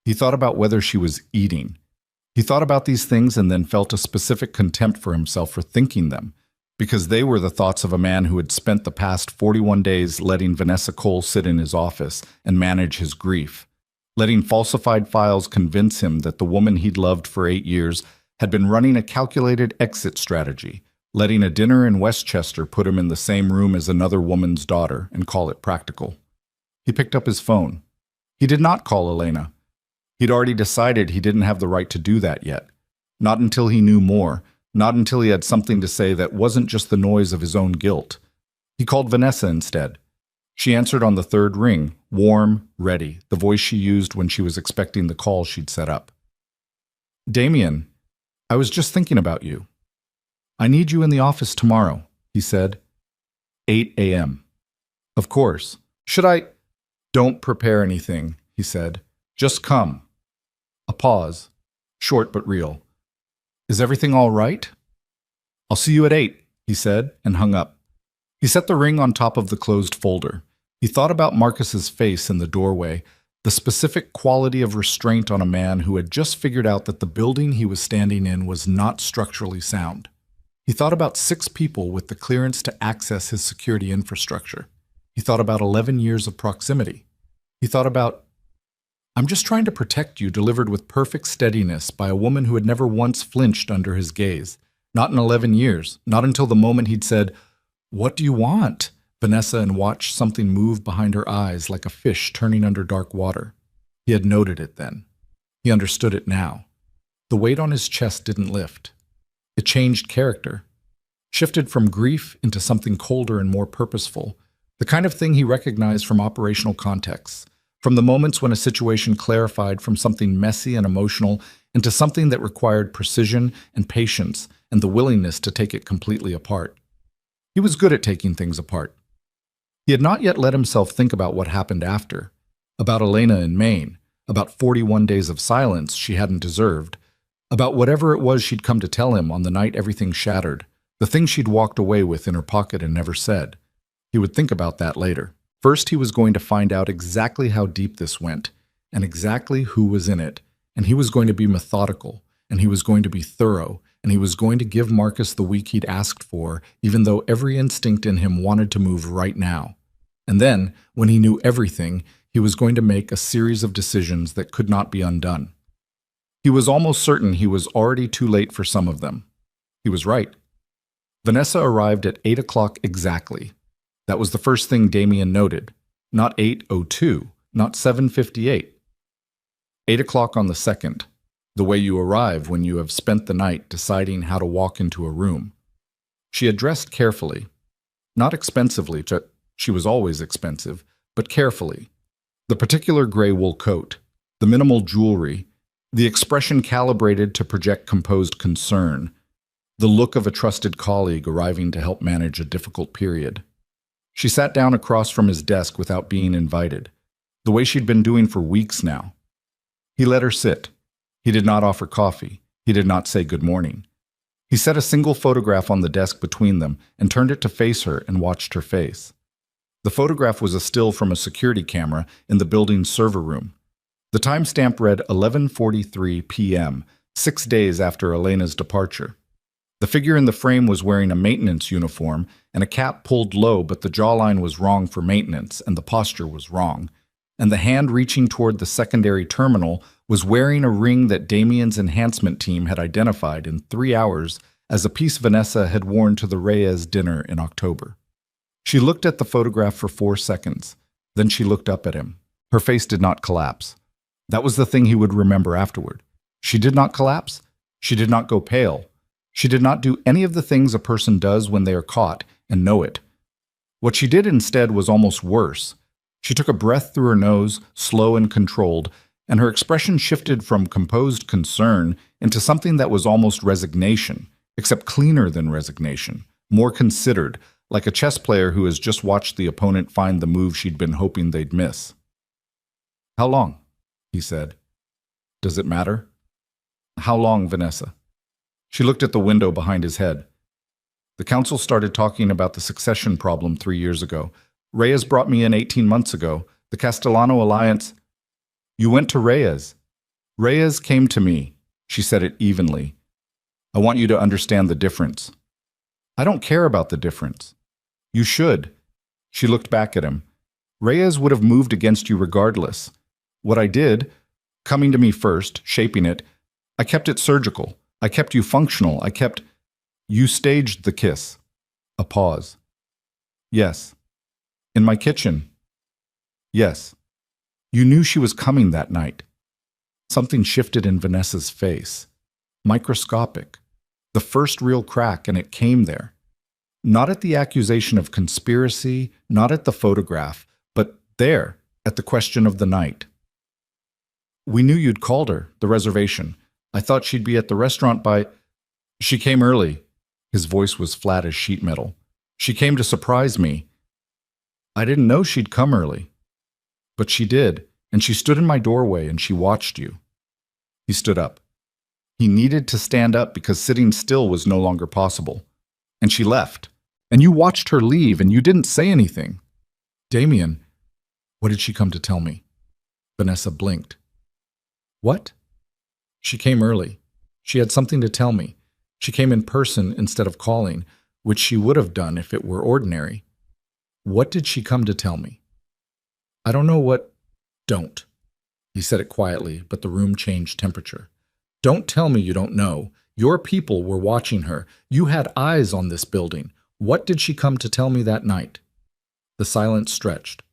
He thought about whether she was eating. He thought about these things and then felt a specific contempt for himself for thinking them, because they were the thoughts of a man who had spent the past 41 days letting Vanessa Cole sit in his office and manage his grief, letting falsified files convince him that the woman he'd loved for 8 years had been running a calculated exit strategy, letting a dinner in Westchester put him in the same room as another woman's daughter and call it practical. He picked up his phone. He did not call Elena. He'd already decided he didn't have the right to do that yet. Not until he knew more, not until he had something to say that wasn't just the noise of his own guilt. He called Vanessa instead. She answered on the third ring, warm, ready, the voice she used when she was expecting the call she'd set up. "Damien, I was just thinking about you. I need you in the office tomorrow," he said. 8 a.m. "Of course. Should I—" "Don't prepare anything," he said. "Just come." A pause, short but real. "Is everything all right?" "I'll see you at 8, he said, and hung up. He set the ring on top of the closed folder. He thought about Marcus's face in the doorway, the specific quality of restraint on a man who had just figured out that the building he was standing in was not structurally sound. He thought about 6 people with the clearance to access his security infrastructure. He thought about 11 years of proximity. He thought about, "I'm just trying to protect you," delivered with perfect steadiness by a woman who had never once flinched under his gaze. Not in 11 years, not until the moment he'd said, "What do you want?" Vanessa, and watched something move behind her eyes like a fish turning under dark water. He had noted it then. He understood it now. The weight on his chest didn't lift. It changed character, shifted from grief into something colder and more purposeful, the kind of thing he recognized from operational contexts, from the moments when a situation clarified from something messy and emotional into something that required precision and patience and the willingness to take it completely apart. He was good at taking things apart. He had not yet let himself think about what happened after, about Elena in Maine, about 41 days of silence she hadn't deserved, about whatever it was she'd come to tell him on the night everything shattered, the thing she'd walked away with in her pocket and never said. He would think about that later. First, he was going to find out exactly how deep this went, and exactly who was in it, and he was going to be methodical, and he was going to be thorough, and he was going to give Marcus the week he'd asked for, even though every instinct in him wanted to move right now. And then, when he knew everything, he was going to make a series of decisions that could not be undone. He was almost certain he was already too late for some of them. He was right. Vanessa arrived at 8 o'clock exactly. That was the first thing Damien noted. Not 8:02, not 7:58. 8 o'clock on the second. The way you arrive when you have spent the night deciding how to walk into a room. She had dressed carefully. Not expensively, she was always expensive, but carefully. The particular gray wool coat, the minimal jewelry, the expression calibrated to project composed concern, the look of a trusted colleague arriving to help manage a difficult period. She sat down across from his desk without being invited, the way she'd been doing for weeks now. He let her sit. He did not offer coffee. He did not say good morning. He set a single photograph on the desk between them and turned it to face her and watched her face. The photograph was a still from a security camera in the building's server room. The timestamp read 11:43 p.m., 6 days after Elena's departure. The figure in the frame was wearing a maintenance uniform and a cap pulled low, but the jawline was wrong for maintenance and the posture was wrong. And the hand reaching toward the secondary terminal was wearing a ring that Damien's enhancement team had identified in 3 hours as a piece Vanessa had worn to the Reyes dinner in October. She looked at the photograph for 4 seconds. Then she looked up at him. Her face did not collapse. That was the thing he would remember afterward. She did not collapse. She did not go pale. She did not do any of the things a person does when they are caught and know it. What she did instead was almost worse. She took a breath through her nose, slow and controlled, and her expression shifted from composed concern into something that was almost resignation, except cleaner than resignation, more considered, like a chess player who has just watched the opponent find the move she'd been hoping they'd miss. "How long?" he said. "Does it matter?" "How long, Vanessa?" She looked at the window behind his head. "The council started talking about the succession problem 3 years ago. Reyes brought me in 18 months ago. The Castellano Alliance—" "You went to Reyes." "Reyes came to me." She said it evenly. "I want you to understand the difference." "I don't care about the difference." "You should." She looked back at him. "Reyes would have moved against you regardless. What I did, coming to me first, shaping it, I kept it surgical. I kept you functional. I kept—" You staged the kiss. A pause. Yes. In my kitchen. Yes. You knew she was coming that night. Something shifted in Vanessa's face. Microscopic. The first real crack, and it came there. Not at the accusation of conspiracy, not at the photograph, but there, at the question of the night. We knew you'd called her, the reservation. I thought she'd be at the restaurant by... She came early. His voice was flat as sheet metal. She came to surprise me. I didn't know she'd come early. But she did, and she stood in my doorway and she watched you. He stood up. He needed to stand up because sitting still was no longer possible. And she left. And you watched her leave and you didn't say anything. Damien, what did she come to tell me? Vanessa blinked. What? She came early. She had something to tell me. She came in person instead of calling, which she would have done if it were ordinary. What did she come to tell me? I don't know what... Don't. He said it quietly, but the room changed temperature. Don't tell me you don't know. Your people were watching her. You had eyes on this building. What did she come to tell me that night? The silence stretched.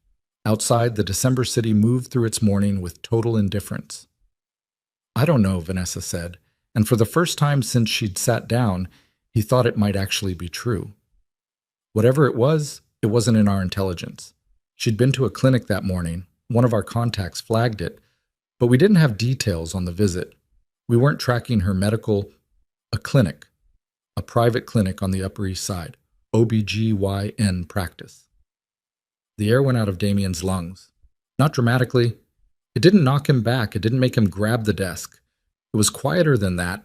Outside, the December city moved through its morning with total indifference. I don't know, Vanessa said, and for the first time since she'd sat down, he thought it might actually be true. Whatever it wasn't in our intelligence. She'd been to a clinic that morning. One of our contacts flagged it, but we didn't have details on the visit. We weren't tracking her medical... A clinic. A private clinic on the Upper East Side. OBGYN practice. The air went out of Damien's lungs. Not dramatically. It didn't knock him back. It didn't make him grab the desk. It was quieter than that.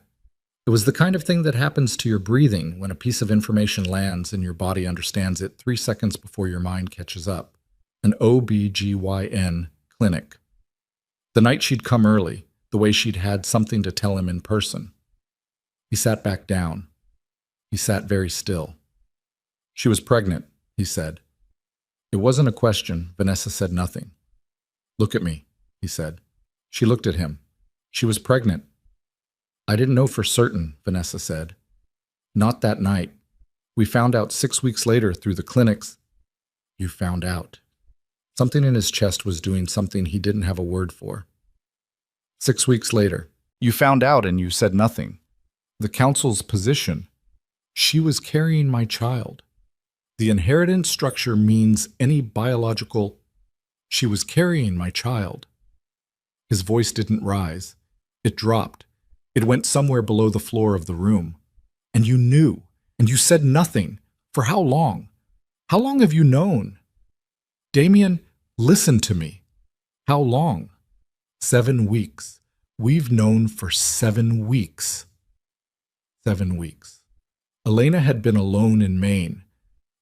It was the kind of thing that happens to your breathing when a piece of information lands and your body understands it 3 seconds before your mind catches up. An OBGYN clinic. The night she'd come early, the way she'd had something to tell him in person. He sat back down. He sat very still. She was pregnant, he said. It wasn't a question. Vanessa said nothing. Look at me, he said. She looked at him. She was pregnant. I didn't know for certain, Vanessa said. Not that night. We found out 6 weeks later through the clinics. You found out. Something in his chest was doing something he didn't have a word for. 6 weeks later. You found out and you said nothing. The council's position. She was carrying my child. The inheritance structure means any biological... She was carrying my child. His voice didn't rise. It dropped. It went somewhere below the floor of the room. And you knew. And you said nothing. For how long? How long have you known? Damien, listen to me. How long? 7 weeks. We've known for 7 weeks. 7 weeks. Elena had been alone in Maine.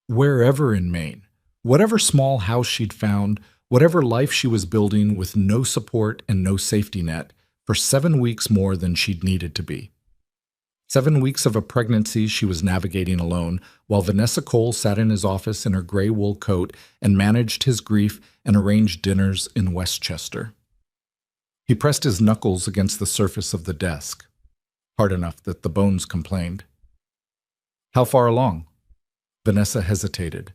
Wherever in Maine. Whatever small house she'd found, whatever life she was building with no support and no safety net, for 7 weeks more than she'd needed to be. 7 weeks of a pregnancy she was navigating alone, while Vanessa Cole sat in his office in her gray wool coat and managed his grief and arranged dinners in Westchester. He pressed his knuckles against the surface of the desk, hard enough that the bones complained. How far along? Vanessa hesitated.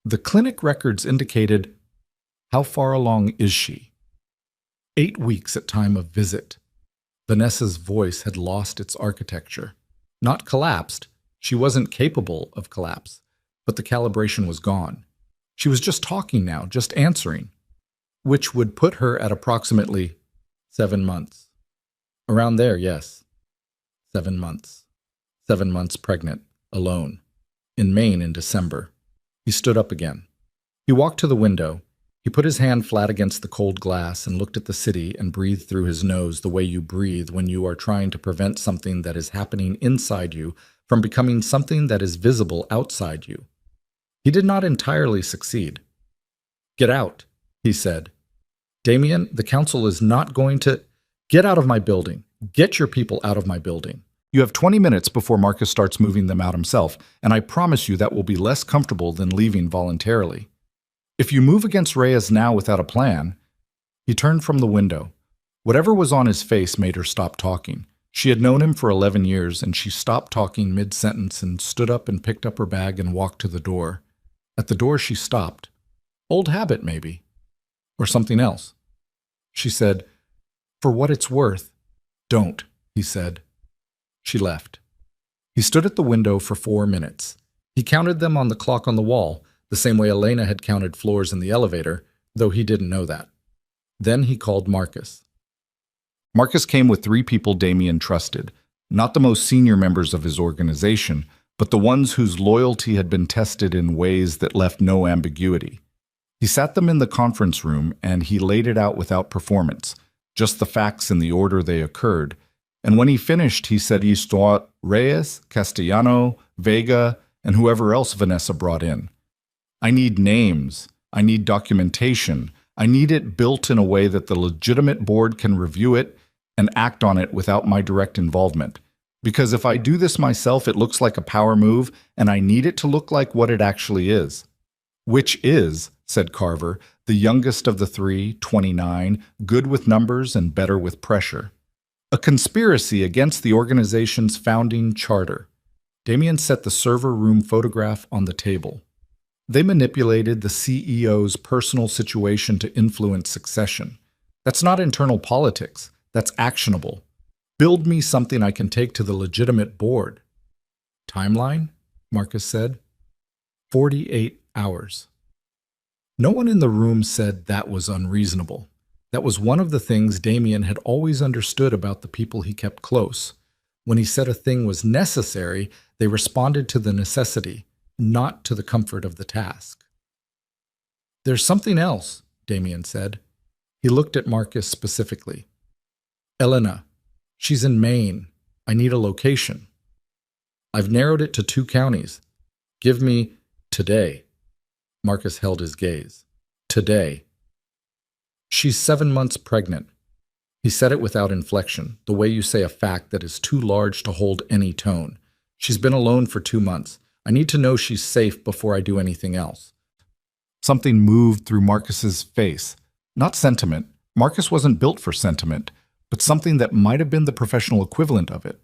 The clinic records indicated, how far along is she? 8 weeks at time of visit. Vanessa's voice had lost its architecture. Not collapsed. She wasn't capable of collapse, but the calibration was gone. She was just talking now, just answering, which would put her at approximately 7 months. Around there, yes. 7 months. 7 months pregnant, alone. In Maine in December. He stood up again. He walked to the window. He put his hand flat against the cold glass and looked at the city and breathed through his nose the way you breathe when you are trying to prevent something that is happening inside you from becoming something that is visible outside you. He did not entirely succeed. Get out, he said. Damien, the council is not going to... Get out of my building. Get your people out of my building. You have 20 minutes before Marcus starts moving them out himself, and I promise you that will be less comfortable than leaving voluntarily. If you move against Reyes now without a plan... He turned from the window. Whatever was on his face made her stop talking. She had known him for 11 years, and she stopped talking mid-sentence and stood up and picked up her bag and walked to the door. At the door, she stopped. Old habit, maybe. Or something else. She said, "For what it's worth." "Don't," he said. She left. He stood at the window for 4 minutes. He counted them on the clock on the wall, the same way Elena had counted floors in the elevator, though he didn't know that. Then he called Marcus. Marcus came with 3 people Damien trusted, not the most senior members of his organization, but the ones whose loyalty had been tested in ways that left no ambiguity. He sat them in the conference room and he laid it out without performance, just the facts in the order they occurred. And when he finished, he said he saw Reyes, Castellano, Vega, and whoever else Vanessa brought in. "I need names. I need documentation. I need it built in a way that the legitimate board can review it and act on it without my direct involvement. Because if I do this myself, it looks like a power move, and I need it to look like what it actually is." "Which is," said Carver, the youngest of the 3, 29, good with numbers and better with pressure. "A conspiracy against the organization's founding charter." Damien set the server room photograph on the table. "They manipulated the CEO's personal situation to influence succession. That's not internal politics. That's actionable. Build me something I can take to the legitimate board." "Timeline?" Marcus said. 48 hours. No one in the room said that was unreasonable. That was one of the things Damien had always understood about the people he kept close. When he said a thing was necessary, they responded to the necessity, not to the comfort of the task. "There's something else," Damien said. He looked at Marcus specifically. "Elena. She's in Maine. I need a location. I've narrowed it to 2 counties. Give me today." Marcus held his gaze. "Today." "She's 7 months pregnant." He said it without inflection, the way you say a fact that is too large to hold any tone. "She's been alone for 2 months. I need to know she's safe before I do anything else." Something moved through Marcus's face. Not sentiment. Marcus wasn't built for sentiment, but something that might have been the professional equivalent of it.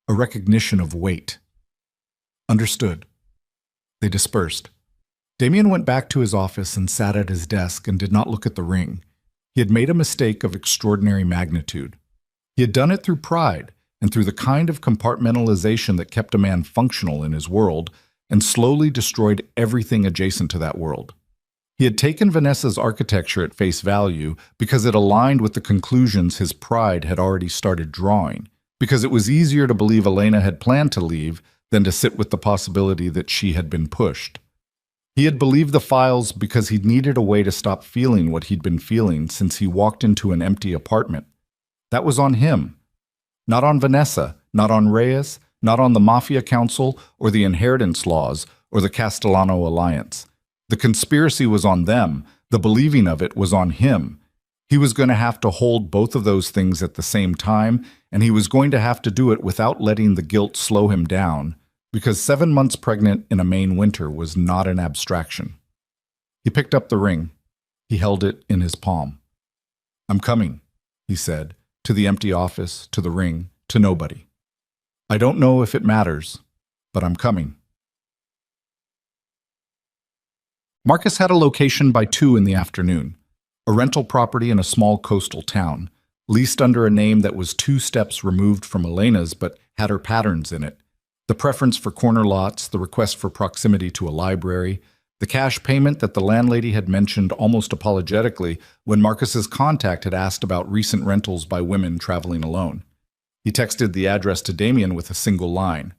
A recognition of weight. "Understood." They dispersed. Damien went back to his office and sat at his desk and did not look at the ring. He had made a mistake of extraordinary magnitude. He had done it through pride and through the kind of compartmentalization that kept a man functional in his world and slowly destroyed everything adjacent to that world. He had taken Vanessa's architecture at face value because it aligned with the conclusions his pride had already started drawing, because it was easier to believe Elena had planned to leave than to sit with the possibility that she had been pushed. He had believed the files because he'd needed a way to stop feeling what he'd been feeling since he walked into an empty apartment. That was on him. Not on Vanessa, not on Reyes, not on the Mafia Council or the inheritance laws or the Castellano Alliance. The conspiracy was on them. The believing of it was on him. He was going to have to hold both of those things at the same time, and he was going to have to do it without letting the guilt slow him down, because 7 months pregnant in a Maine winter was not an abstraction. He picked up the ring. He held it in his palm. "I'm coming," he said, to the empty office, to the ring, to nobody. "I don't know if it matters, but I'm coming." Marcus had a location by 2 in the afternoon, a rental property in a small coastal town, leased under a name that was 2 steps removed from Elena's but had her patterns in it. The preference for corner lots, the request for proximity to a library, the cash payment that the landlady had mentioned almost apologetically when Marcus's contact had asked about recent rentals by women traveling alone. He texted the address to Damien with a single line.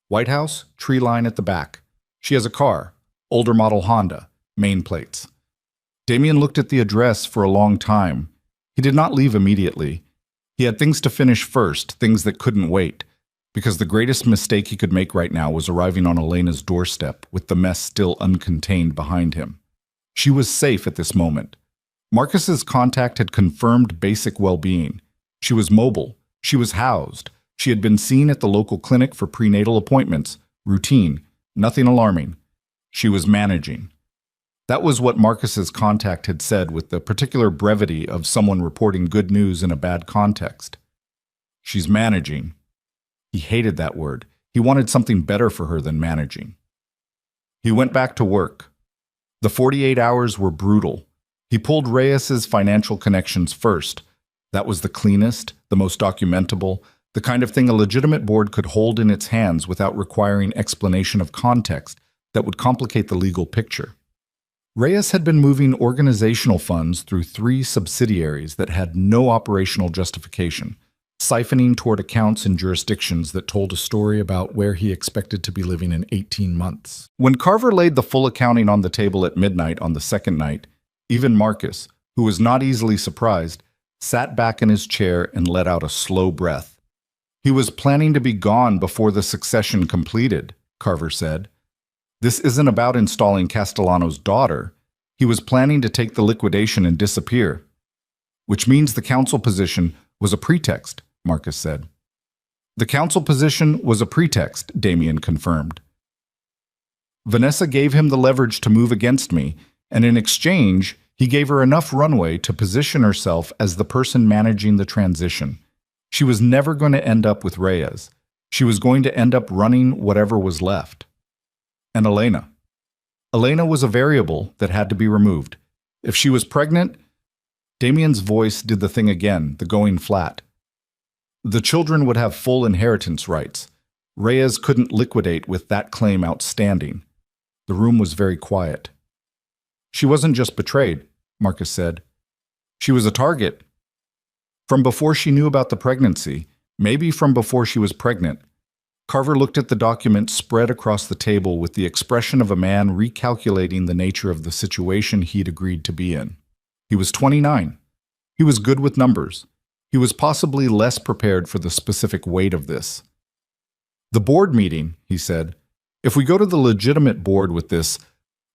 "White House, tree line at the back. She has a car, older model Honda, Maine plates." Damien looked at the address for a long time. He did not leave immediately. He had things to finish first, things that couldn't wait, because the greatest mistake he could make right now was arriving on Elena's doorstep with the mess still uncontained behind him. She was safe at this moment. Marcus's contact had confirmed basic well-being. She was mobile. She was housed. She had been seen at the local clinic for prenatal appointments. Routine. Nothing alarming. She was managing. That was what Marcus's contact had said with the particular brevity of someone reporting good news in a bad context. She's managing. He hated that word. He wanted something better for her than managing. He went back to work. The 48 hours were brutal. He pulled Reyes's financial connections first. That was the cleanest, the most documentable, the kind of thing a legitimate board could hold in its hands without requiring explanation of context that would complicate the legal picture. Reyes had been moving organizational funds through 3 subsidiaries that had no operational justification, siphoning toward accounts in jurisdictions that told a story about where he expected to be living in 18 months. When Carver laid the full accounting on the table at midnight on the second night, even Marcus, who was not easily surprised, sat back in his chair and let out a slow breath. He was planning to be gone before the succession completed, Carver said. This isn't about installing Castellano's daughter. He was planning to take the liquidation and disappear. Which means the council position was a pretext, Marcus said. The council position was a pretext, Damien confirmed. Vanessa gave him the leverage to move against me, and in exchange, he gave her enough runway to position herself as the person managing the transition. She was never going to end up with Reyes. She was going to end up running whatever was left. And Elena. Elena was a variable that had to be removed. If she was pregnant, Damien's voice did the thing again, the going flat. The children would have full inheritance rights. Reyes couldn't liquidate with that claim outstanding. The room was very quiet. She wasn't just betrayed, Marcus said. She was a target. From before she knew about the pregnancy, maybe from before she was pregnant, Carver looked at the document spread across the table with the expression of a man recalculating the nature of the situation he'd agreed to be in. He was 29. He was good with numbers. He was possibly less prepared for the specific weight of this. The board meeting, he said. If we go to the legitimate board with this,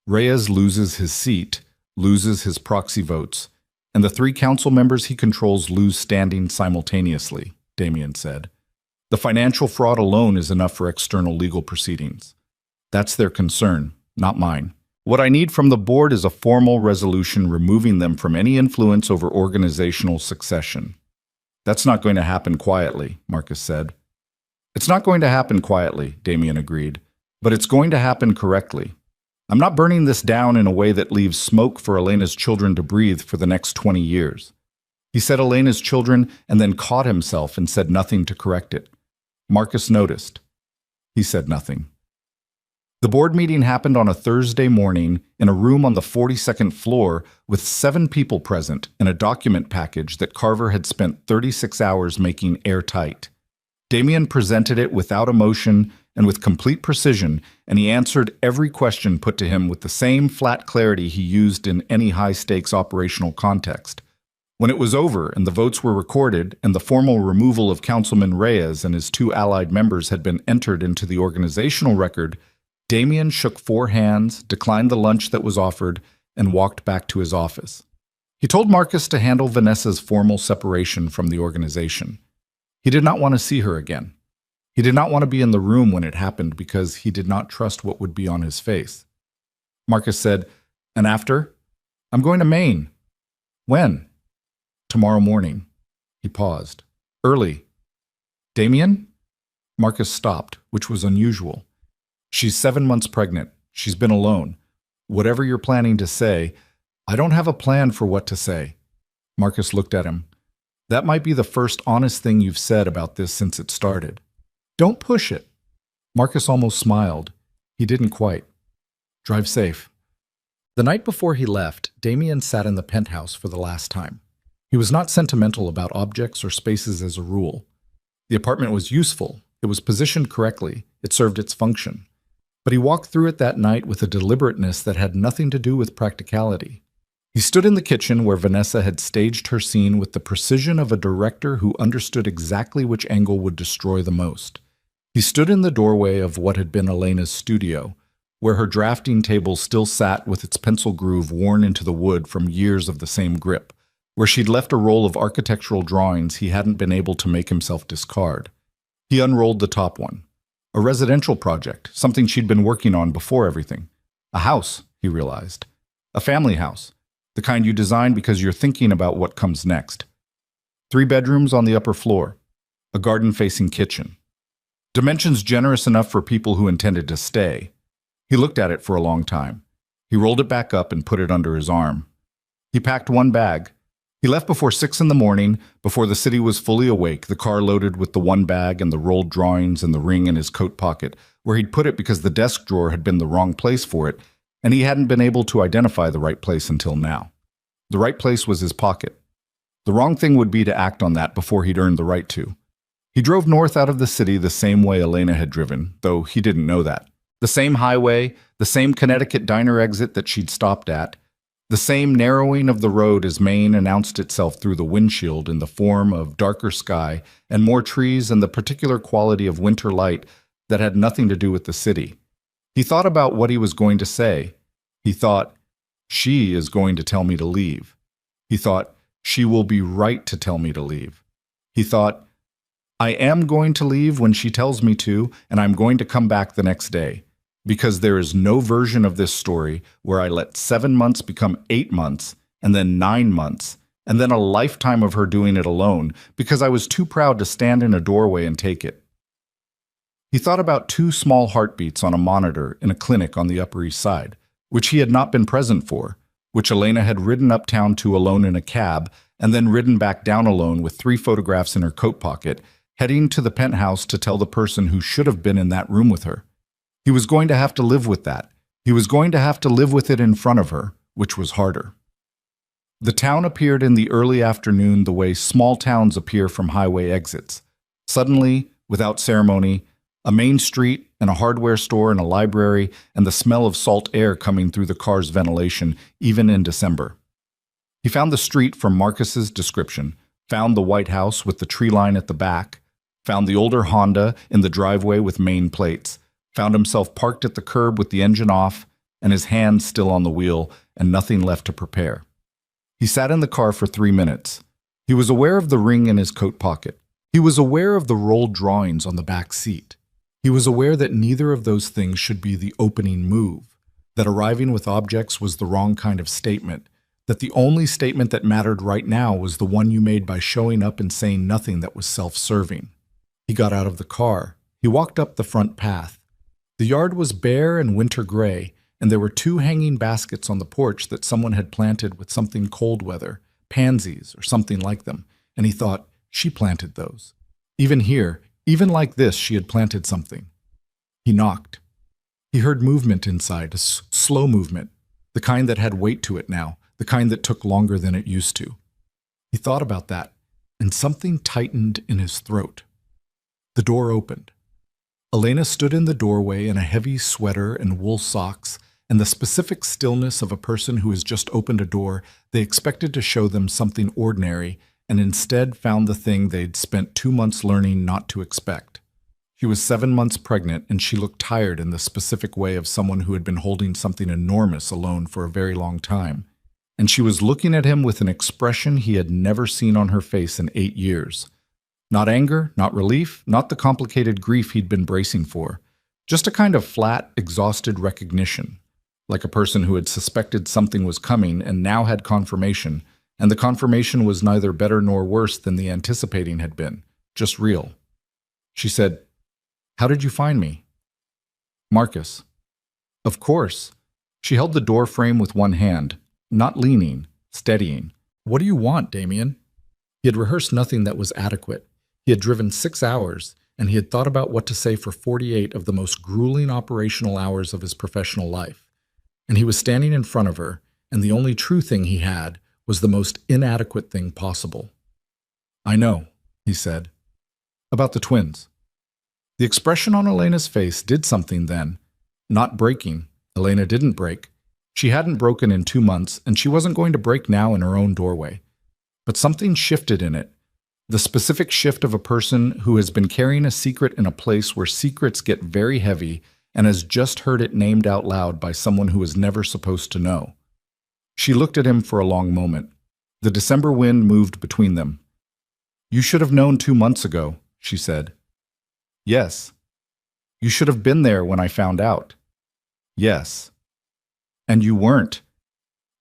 Reyes loses his seat, loses his proxy votes, and the 3 council members he controls lose standing simultaneously, Damien said. The financial fraud alone is enough for external legal proceedings. That's their concern, not mine. What I need from the board is a formal resolution removing them from any influence over organizational succession. That's not going to happen quietly, Marcus said. It's not going to happen quietly, Damien agreed, but it's going to happen correctly. I'm not burning this down in a way that leaves smoke for Elena's children to breathe for the next 20 years. He said Elena's children and then caught himself and said nothing to correct it. Marcus noticed. He said nothing. The board meeting happened on a Thursday morning in a room on the 42nd floor with 7 people present and a document package that Carver had spent 36 hours making airtight. Damien presented it without emotion and with complete precision, and he answered every question put to him with the same flat clarity he used in any high-stakes operational context. When it was over and the votes were recorded and the formal removal of Councilman Reyes and his 2 allied members had been entered into the organizational record, Damien shook 4 hands, declined the lunch that was offered, and walked back to his office. He told Marcus to handle Vanessa's formal separation from the organization. He did not want to see her again. He did not want to be in the room when it happened because he did not trust what would be on his face. Marcus said, "And after? I'm going to Maine." "When?" "Tomorrow morning." He paused. "Early." "Damien?" Marcus stopped, which was unusual. "She's 7 months pregnant. She's been alone. Whatever you're planning to say, I don't have a plan for what to say." Marcus looked at him. "That might be the first honest thing you've said about this since it started. Don't push it." Marcus almost smiled. He didn't quite. "Drive safe." The night before he left, Damien sat in the penthouse for the last time. He was not sentimental about objects or spaces as a rule. The apartment was useful. It was positioned correctly. It served its function. But he walked through it that night with a deliberateness that had nothing to do with practicality. He stood in the kitchen where Vanessa had staged her scene with the precision of a director who understood exactly which angle would destroy the most. He stood in the doorway of what had been Elena's studio, where her drafting table still sat with its pencil groove worn into the wood from years of the same grip, where she'd left a roll of architectural drawings he hadn't been able to make himself discard. He unrolled the top one. A residential project, something she'd been working on before everything. A house, he realized. A family house. The kind you design because you're thinking about what comes next. 3 bedrooms on the upper floor. a garden-facing kitchen. Dimensions generous enough for people who intended to stay. He looked at it for a long time. He rolled it back up and put it under his arm. He packed one bag. He left before 6 in the morning, before the city was fully awake, the car loaded with the one bag and the rolled drawings and the ring in his coat pocket, where he'd put it because the desk drawer had been the wrong place for it, and he hadn't been able to identify the right place until now. The right place was his pocket. The wrong thing would be to act on that before he'd earned the right to. He drove north out of the city the same way Elena had driven, though he didn't know that. The same highway, the same Connecticut diner exit that she'd stopped at, the same narrowing of the road as Maine announced itself through the windshield in the form of darker sky and more trees and the particular quality of winter light that had nothing to do with the city. He thought about what he was going to say. He thought, she is going to tell me to leave. He thought, she will be right to tell me to leave. He thought, I am going to leave when she tells me to, and I'm going to come back the next day. Because there is no version of this story where I let 7 months become 8 months, and then 9 months, and then a lifetime of her doing it alone, because I was too proud to stand in a doorway and take it. He thought about 2 small heartbeats on a monitor in a clinic on the Upper East Side, which he had not been present for, which Elena had ridden uptown to alone in a cab, and then ridden back down alone with 3 photographs in her coat pocket, heading to the penthouse to tell the person who should have been in that room with her. He was going to have to live with that. He was going to have to live with it in front of her, which was harder. The town appeared in the early afternoon the way small towns appear from highway exits. Suddenly, without ceremony, a main street and a hardware store and a library and the smell of salt air coming through the car's ventilation, even in December. He found the street from Marcus's description, found the White House with the tree line at the back, found the older Honda in the driveway with Maine plates, found himself parked at the curb with the engine off and his hands still on the wheel and nothing left to prepare. He sat in the car for 3 minutes. He was aware of the ring in his coat pocket. He was aware of the rolled drawings on the back seat. He was aware that neither of those things should be the opening move, that arriving with objects was the wrong kind of statement, that the only statement that mattered right now was the one you made by showing up and saying nothing that was self-serving. He got out of the car. He walked up the front path. The yard was bare and winter gray, and there were 2 hanging baskets on the porch that someone had planted with something cold weather, pansies or something like them, and he thought, she planted those. Even here, even like this, she had planted something. He knocked. He heard movement inside, a slow movement, the kind that had weight to it now, the kind that took longer than it used to. He thought about that, and something tightened in his throat. The door opened. Elena stood in the doorway in a heavy sweater and wool socks, and the specific stillness of a person who has just opened a door they expected to show them something ordinary, and instead found the thing they'd spent 2 months learning not to expect. She was 7 months pregnant, and she looked tired in the specific way of someone who had been holding something enormous alone for a very long time. And she was looking at him with an expression he had never seen on her face in 8 years. Not anger, not relief, not the complicated grief he'd been bracing for. Just a kind of flat, exhausted recognition, like a person who had suspected something was coming and now had confirmation, and the confirmation was neither better nor worse than the anticipating had been, just real. She said, "How did you find me?" "Marcus." "Of course." She held the door frame with one hand, not leaning, steadying. "What do you want, Damien?" He had rehearsed nothing that was adequate. He had driven 6 hours, and he had thought about what to say for 48 of the most grueling operational hours of his professional life. And he was standing in front of her, and the only true thing he had was the most inadequate thing possible. "I know," he said. "About the twins." The expression on Elena's face did something then. Not breaking. Elena didn't break. She hadn't broken in 2 months, and she wasn't going to break now in her own doorway. But something shifted in it. The specific shift of a person who has been carrying a secret in a place where secrets get very heavy and has just heard it named out loud by someone who was never supposed to know. She looked at him for a long moment. The December wind moved between them. "You should have known 2 months ago," she said. "Yes." "You should have been there when I found out." "Yes." "And you weren't."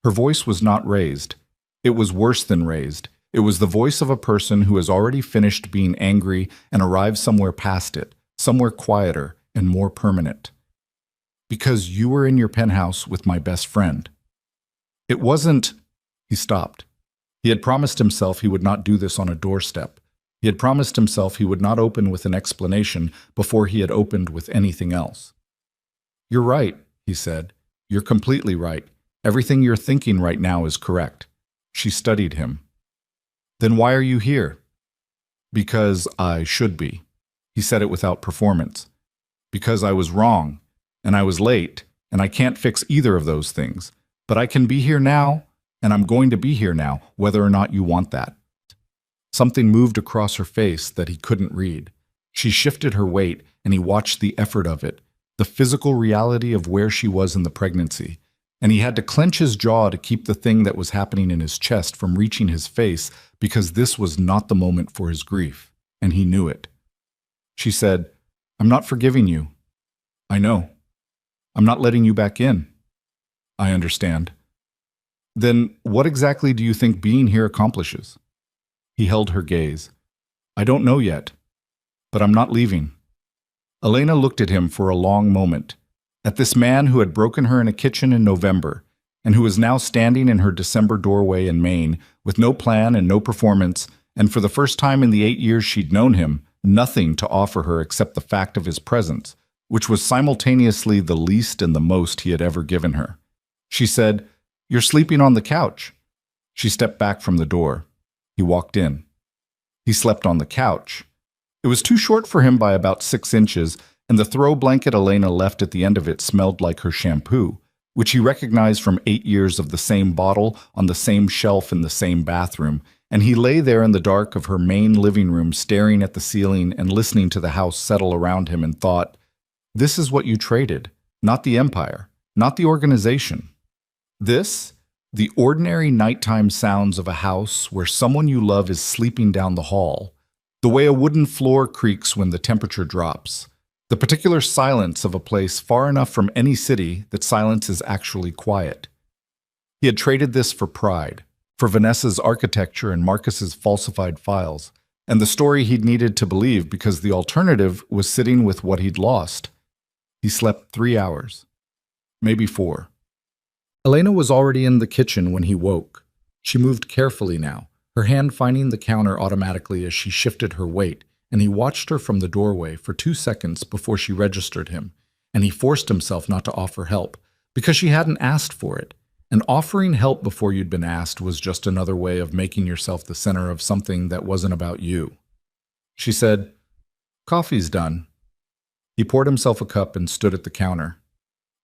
Her voice was not raised. It was worse than raised. It was the voice of a person who has already finished being angry and arrived somewhere past it, somewhere quieter and more permanent. Because you were in your penthouse with my best friend. It wasn't... He stopped. He had promised himself he would not do this on a doorstep. He had promised himself he would not open with an explanation before he had opened with anything else. You're right, he said. You're completely right. Everything you're thinking right now is correct. She studied him. Then why are you here? Because I should be. He said it without performance. Because I was wrong, and I was late, and I can't fix either of those things. But I can be here now, and I'm going to be here now, whether or not you want that. Something moved across her face that he couldn't read. She shifted her weight, and he watched the effort of it, the physical reality of where she was in the pregnancy. And he had to clench his jaw to keep the thing that was happening in his chest from reaching his face, because this was not the moment for his grief, and he knew it. She said, I'm not forgiving you. I know. I'm not letting you back in. I understand. Then what exactly do you think being here accomplishes? He held her gaze. I don't know yet, but I'm not leaving. Elena looked at him for a long moment, at this man who had broken her in a kitchen in November, and who was now standing in her December doorway in Maine, with no plan and no performance, and for the first time in the 8 years she'd known him, nothing to offer her except the fact of his presence, which was simultaneously the least and the most he had ever given her. She said, You're sleeping on the couch. She stepped back from the door. He walked in. He slept on the couch. It was too short for him by about 6 inches, and the throw blanket Elena left at the end of it smelled like her shampoo, which he recognized from 8 years of the same bottle on the same shelf in the same bathroom, and he lay there in the dark of her main living room staring at the ceiling and listening to the house settle around him and thought, this is what you traded, not the empire, not the organization. This, the ordinary nighttime sounds of a house where someone you love is sleeping down the hall, the way a wooden floor creaks when the temperature drops, the particular silence of a place far enough from any city that silence is actually quiet. He had traded this for pride, for Vanessa's architecture and Marcus's falsified files, and the story he'd needed to believe because the alternative was sitting with what he'd lost. He slept 3 hours, maybe 4. Elena was already in the kitchen when he woke. She moved carefully now, her hand finding the counter automatically as she shifted her weight, and he watched her from the doorway for 2 seconds before she registered him, and he forced himself not to offer help, because she hadn't asked for it. And offering help before you'd been asked was just another way of making yourself the center of something that wasn't about you. She said, Coffee's done. He poured himself a cup and stood at the counter.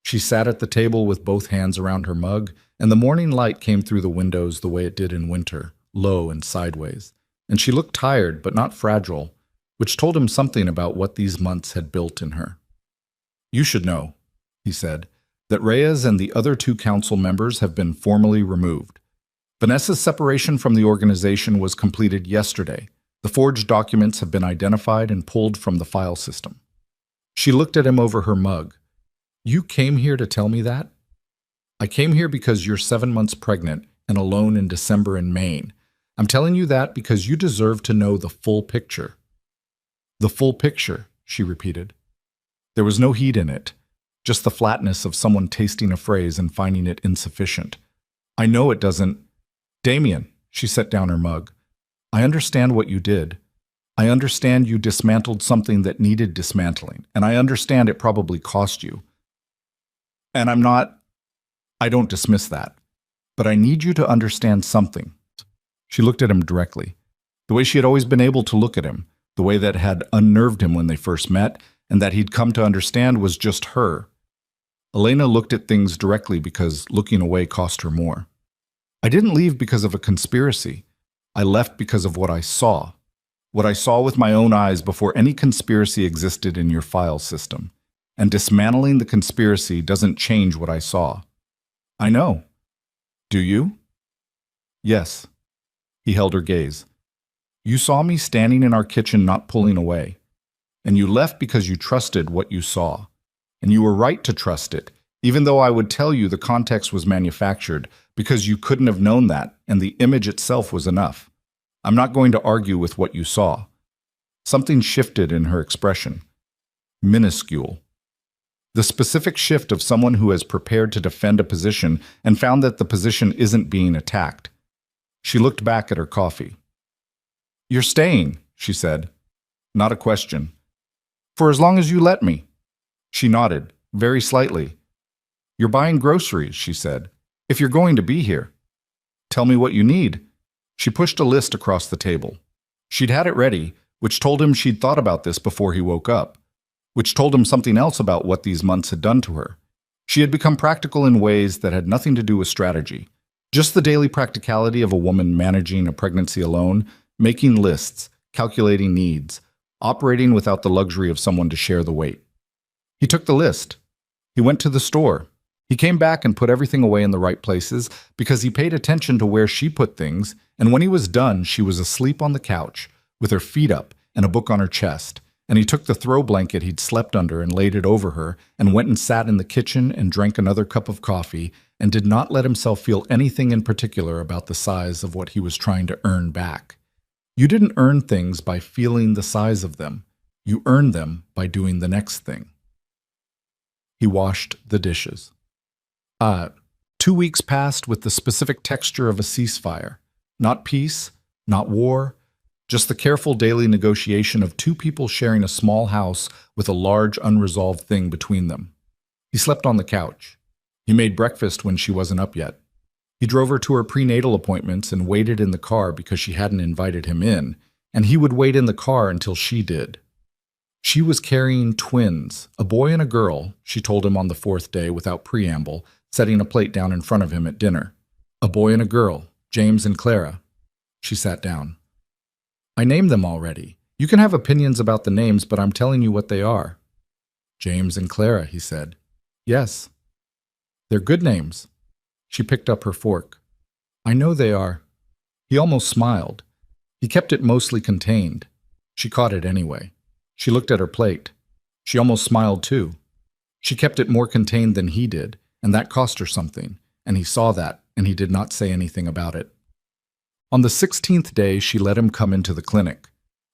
She sat at the table with both hands around her mug, and the morning light came through the windows the way it did in winter, low and sideways, and she looked tired but not fragile, which told him something about what these months had built in her. You should know, he said, that Reyes and the other 2 council members have been formally removed. Vanessa's separation from the organization was completed yesterday. The forged documents have been identified and pulled from the file system. She looked at him over her mug. You came here to tell me that? I came here because you're 7 months pregnant and alone in December in Maine. I'm telling you that because you deserve to know the full picture. The full picture, she repeated. There was no heat in it, just the flatness of someone tasting a phrase and finding it insufficient. I know it doesn't... Damien, she set down her mug. I understand what you did. I understand you dismantled something that needed dismantling, and I understand it probably cost you. And I don't dismiss that. But I need you to understand something. She looked at him directly, the way she had always been able to look at him, the way that had unnerved him when they first met, and that he'd come to understand was just her. Elena looked at things directly because looking away cost her more. I didn't leave because of a conspiracy. I left because of what I saw with my own eyes before any conspiracy existed in your file system. And dismantling the conspiracy doesn't change what I saw. I know. Do you? Yes. He held her gaze. You saw me standing in our kitchen not pulling away. And you left because you trusted what you saw. And you were right to trust it, even though I would tell you the context was manufactured, because you couldn't have known that, and the image itself was enough. I'm not going to argue with what you saw." Something shifted in her expression. Minuscule. The specific shift of someone who has prepared to defend a position and found that the position isn't being attacked. She looked back at her coffee. "You're staying," she said. Not a question. "For as long as you let me." She nodded, very slightly. "You're buying groceries," she said, "if you're going to be here." "Tell me what you need." She pushed a list across the table. She'd had it ready, which told him she'd thought about this before he woke up, which told him something else about what these months had done to her. She had become practical in ways that had nothing to do with strategy. Just the daily practicality of a woman managing a pregnancy alone, making lists, calculating needs, operating without the luxury of someone to share the weight. He took the list. He went to the store. He came back and put everything away in the right places because he paid attention to where she put things, and when he was done, she was asleep on the couch, with her feet up and a book on her chest, and he took the throw blanket he'd slept under and laid it over her and went and sat in the kitchen and drank another cup of coffee and did not let himself feel anything in particular about the size of what he was trying to earn back. You didn't earn things by feeling the size of them. You earned them by doing the next thing. He washed the dishes. 2 weeks passed with the specific texture of a ceasefire. Not peace, not war, just the careful daily negotiation of two people sharing a small house with a large unresolved thing between them. He slept on the couch. He made breakfast when she wasn't up yet. He drove her to her prenatal appointments and waited in the car because she hadn't invited him in, and he would wait in the car until she did. She was carrying twins, a boy and a girl, she told him on the 4th day without preamble, setting a plate down in front of him at dinner. A boy and a girl, James and Clara. She sat down. "I named them already. You can have opinions about the names, but I'm telling you what they are." "James and Clara," he said. "Yes." "They're good names." She picked up her fork. "I know they are." He almost smiled. He kept it mostly contained. She caught it anyway. She looked at her plate. She almost smiled too. She kept it more contained than he did, and that cost her something, and he saw that, and he did not say anything about it. On the 16th day, she let him come into the clinic.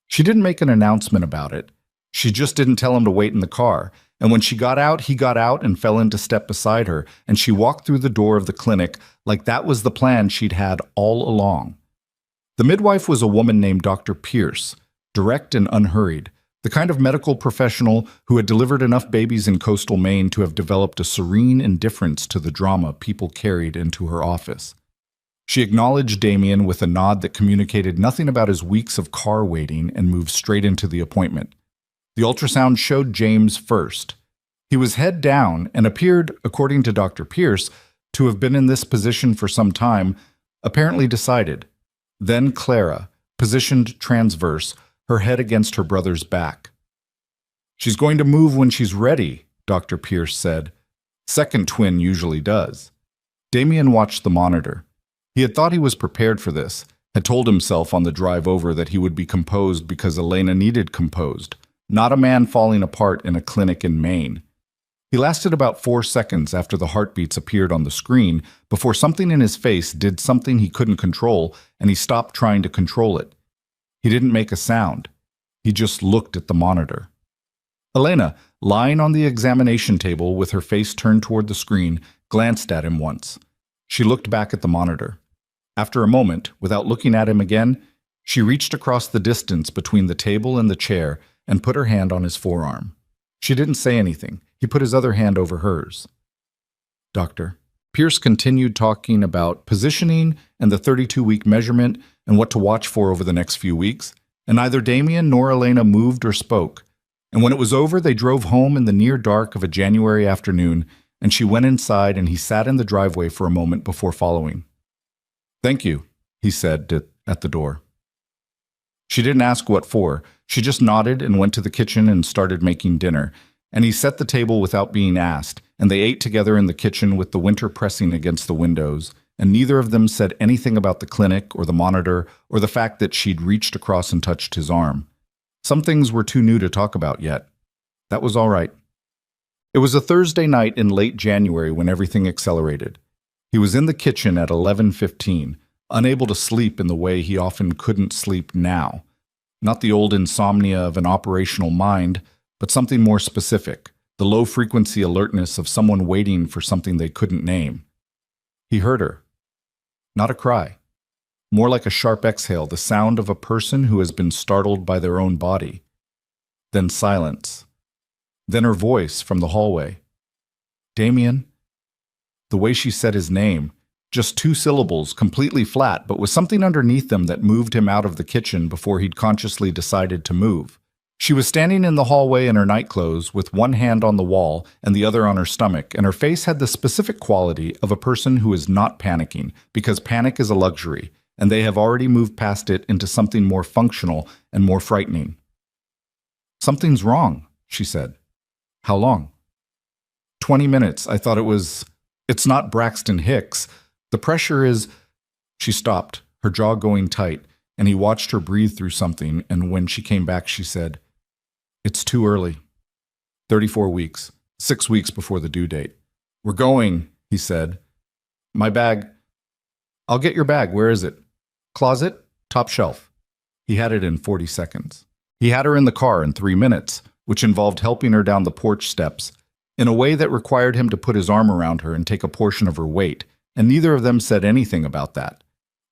She didn't make an announcement about it. She just didn't tell him to wait in the car, and when she got out, he got out and fell into step beside her, and she walked through the door of the clinic like that was the plan she'd had all along. The midwife was a woman named Dr. Pierce, direct and unhurried, the kind of medical professional who had delivered enough babies in coastal Maine to have developed a serene indifference to the drama people carried into her office. She acknowledged Damien with a nod that communicated nothing about his weeks of car waiting and moved straight into the appointment. The ultrasound showed James first. He was head down and appeared, according to Dr. Pierce, to have been in this position for some time, apparently decided. Then Clara, positioned transverse, her head against her brother's back. "She's going to move when she's ready," Dr. Pierce said. "Second twin usually does." Damien watched the monitor. He had thought he was prepared for this, had told himself on the drive over that he would be composed because Elena needed composed, not a man falling apart in a clinic in Maine. He lasted about 4 seconds after the heartbeats appeared on the screen before something in his face did something he couldn't control, and he stopped trying to control it. He didn't make a sound. He just looked at the monitor. Elena, lying on the examination table with her face turned toward the screen, glanced at him once. She looked back at the monitor. After a moment, without looking at him again, she reached across the distance between the table and the chair and put her hand on his forearm. She didn't say anything. He put his other hand over hers. "Doctor." Pierce continued talking about positioning and the 32-week measurement and what to watch for over the next few weeks, and neither Damien nor Elena moved or spoke. And when it was over, they drove home in the near dark of a January afternoon, and she went inside and he sat in the driveway for a moment before following. "Thank you," he said at the door. She didn't ask what for. She just nodded and went to the kitchen and started making dinner, and he set the table without being asked, and they ate together in the kitchen with the winter pressing against the windows, and neither of them said anything about the clinic or the monitor or the fact that she'd reached across and touched his arm. Some things were too new to talk about yet. That was all right. It was a Thursday night in late January when everything accelerated. He was in the kitchen at 11:15, unable to sleep in the way he often couldn't sleep now. Not the old insomnia of an operational mind, but something more specific, the low-frequency alertness of someone waiting for something they couldn't name. He heard her. Not a cry. More like a sharp exhale, the sound of a person who has been startled by their own body. Then silence. Then her voice from the hallway. Damien? The way she said his name, just 2 syllables, completely flat, but with something underneath them that moved him out of the kitchen before he'd consciously decided to move. She was standing in the hallway in her nightclothes with one hand on the wall and the other on her stomach, and her face had the specific quality of a person who is not panicking, because panic is a luxury, and they have already moved past it into something more functional and more frightening. Something's wrong, she said. How long? 20 minutes. I thought it was... It's not Braxton Hicks. The pressure is... She stopped, her jaw going tight, and he watched her breathe through something, and when she came back, she said, It's too early. 34 weeks. 6 weeks before the due date. We're going, he said. My bag. I'll get your bag. Where is it? Closet? Top shelf. He had it in 40 seconds. He had her in the car in 3 minutes, which involved helping her down the porch steps, in a way that required him to put his arm around her and take a portion of her weight, and neither of them said anything about that.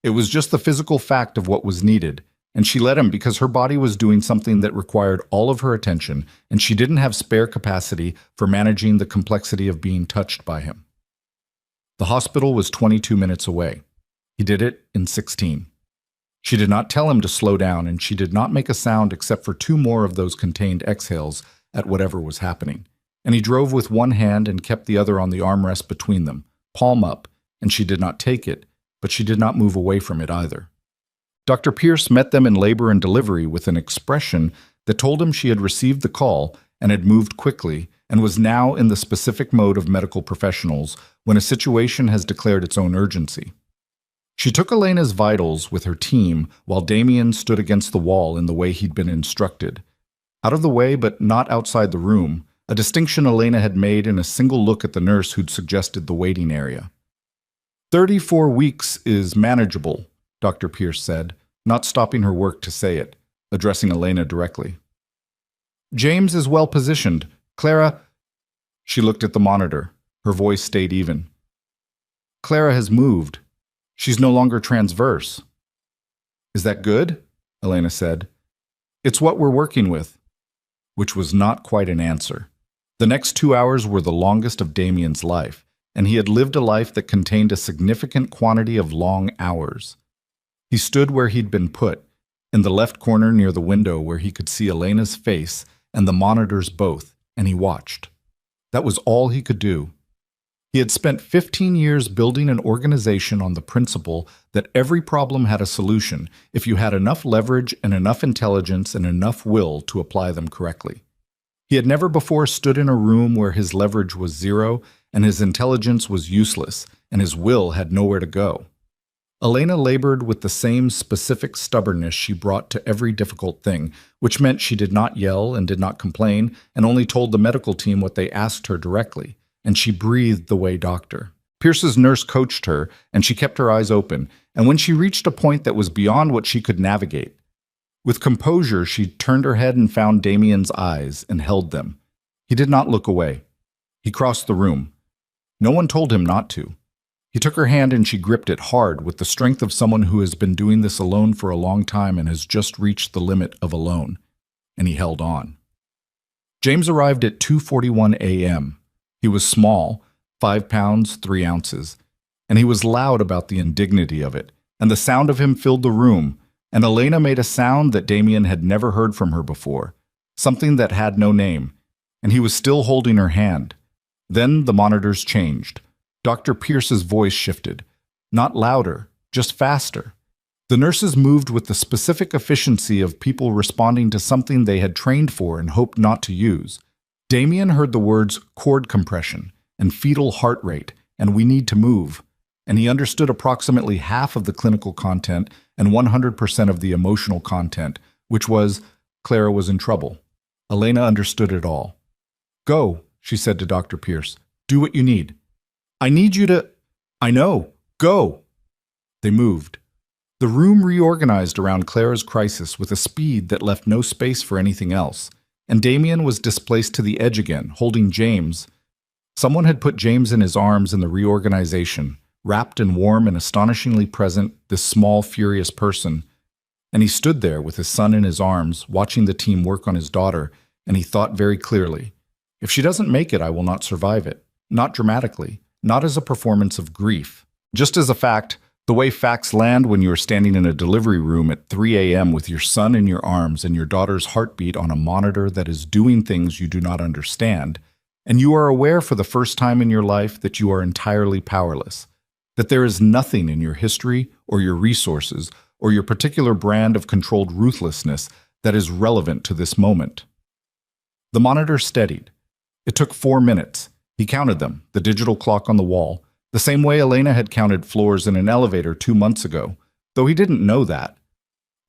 It was just the physical fact of what was needed, and she let him because her body was doing something that required all of her attention, and she didn't have spare capacity for managing the complexity of being touched by him. The hospital was 22 minutes away. He did it in 16. She did not tell him to slow down, and she did not make a sound except for 2 more of those contained exhales at whatever was happening. And he drove with one hand and kept the other on the armrest between them, palm up, and she did not take it, but she did not move away from it either. Dr. Pierce met them in labor and delivery with an expression that told him she had received the call and had moved quickly and was now in the specific mode of medical professionals when a situation has declared its own urgency. She took Elena's vitals with her team while Damien stood against the wall in the way he'd been instructed. Out of the way, but not outside the room, a distinction Elena had made in a single look at the nurse who'd suggested the waiting area. 34 weeks is manageable, Dr. Pierce said, not stopping her work to say it, addressing Elena directly. James is well positioned. Clara... She looked at the monitor. Her voice stayed even. Clara has moved. She's no longer transverse. Is that good? Elena said. It's what we're working with. Which was not quite an answer. The next 2 hours were the longest of Damien's life, and he had lived a life that contained a significant quantity of long hours. He stood where he'd been put, in the left corner near the window where he could see Elena's face and the monitors both, and he watched. That was all he could do. He had spent 15 years building an organization on the principle that every problem had a solution if you had enough leverage and enough intelligence and enough will to apply them correctly. He had never before stood in a room where his leverage was 0 and his intelligence was useless and his will had nowhere to go. Elena labored with the same specific stubbornness she brought to every difficult thing, which meant she did not yell and did not complain and only told the medical team what they asked her directly, and she breathed the way doctor. Pierce's nurse coached her, and she kept her eyes open, and when she reached a point that was beyond what she could navigate, with composure, she turned her head and found Damien's eyes and held them. He did not look away. He crossed the room. No one told him not to. He took her hand and she gripped it hard with the strength of someone who has been doing this alone for a long time and has just reached the limit of alone. And he held on. James arrived at 2:41 a.m. He was small, 5 pounds, 3 ounces, and he was loud about the indignity of it, and the sound of him filled the room, and Elena made a sound that Damien had never heard from her before, something that had no name, and he was still holding her hand. Then the monitors changed. Dr. Pierce's voice shifted. Not louder, just faster. The nurses moved with the specific efficiency of people responding to something they had trained for and hoped not to use. Damien heard the words cord compression and fetal heart rate and we need to move, and he understood approximately half of the clinical content and 100% of the emotional content, which was Clara was in trouble. Elena understood it all. Go, she said to Dr. Pierce. Do what you need. I need you to... I know. Go. They moved. The room reorganized around Clara's crisis with a speed that left no space for anything else, and Damien was displaced to the edge again, holding James. Someone had put James in his arms in the reorganization, wrapped and warm and astonishingly present, this small, furious person. And he stood there with his son in his arms, watching the team work on his daughter, and he thought very clearly, if she doesn't make it, I will not survive it. Not dramatically, not as a performance of grief. Just as a fact, the way facts land when you are standing in a delivery room at 3 a.m. with your son in your arms and your daughter's heartbeat on a monitor that is doing things you do not understand, and you are aware for the first time in your life that you are entirely powerless, that there is nothing in your history or your resources or your particular brand of controlled ruthlessness that is relevant to this moment. The monitor steadied. It took 4 minutes. He counted them, the digital clock on the wall, the same way Elena had counted floors in an elevator 2 months ago, though he didn't know that.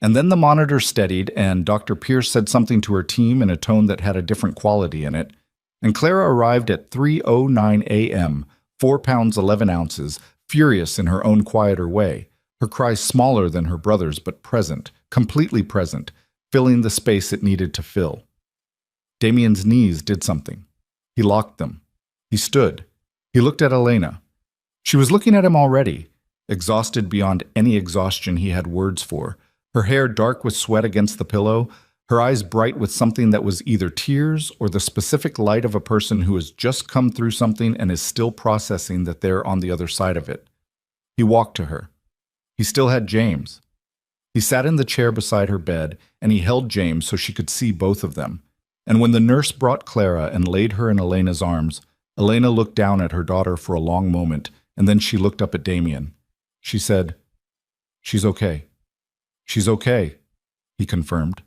And then the monitor steadied, and Dr. Pierce said something to her team in a tone that had a different quality in it, and Clara arrived at 3:09 a.m., 4 pounds 11 ounces, furious in her own quieter way, her cries smaller than her brother's but present, completely present, filling the space it needed to fill. Damien's knees did something. He locked them. He stood. He looked at Elena. She was looking at him already, exhausted beyond any exhaustion he had words for, her hair dark with sweat against the pillow, her eyes bright with something that was either tears or the specific light of a person who has just come through something and is still processing that they're on the other side of it. He walked to her. He still had James. He sat in the chair beside her bed, and he held James so she could see both of them. And when the nurse brought Clara and laid her in Elena's arms, Elena looked down at her daughter for a long moment, and then she looked up at Damien. She said, "She's okay." "She's okay," he confirmed.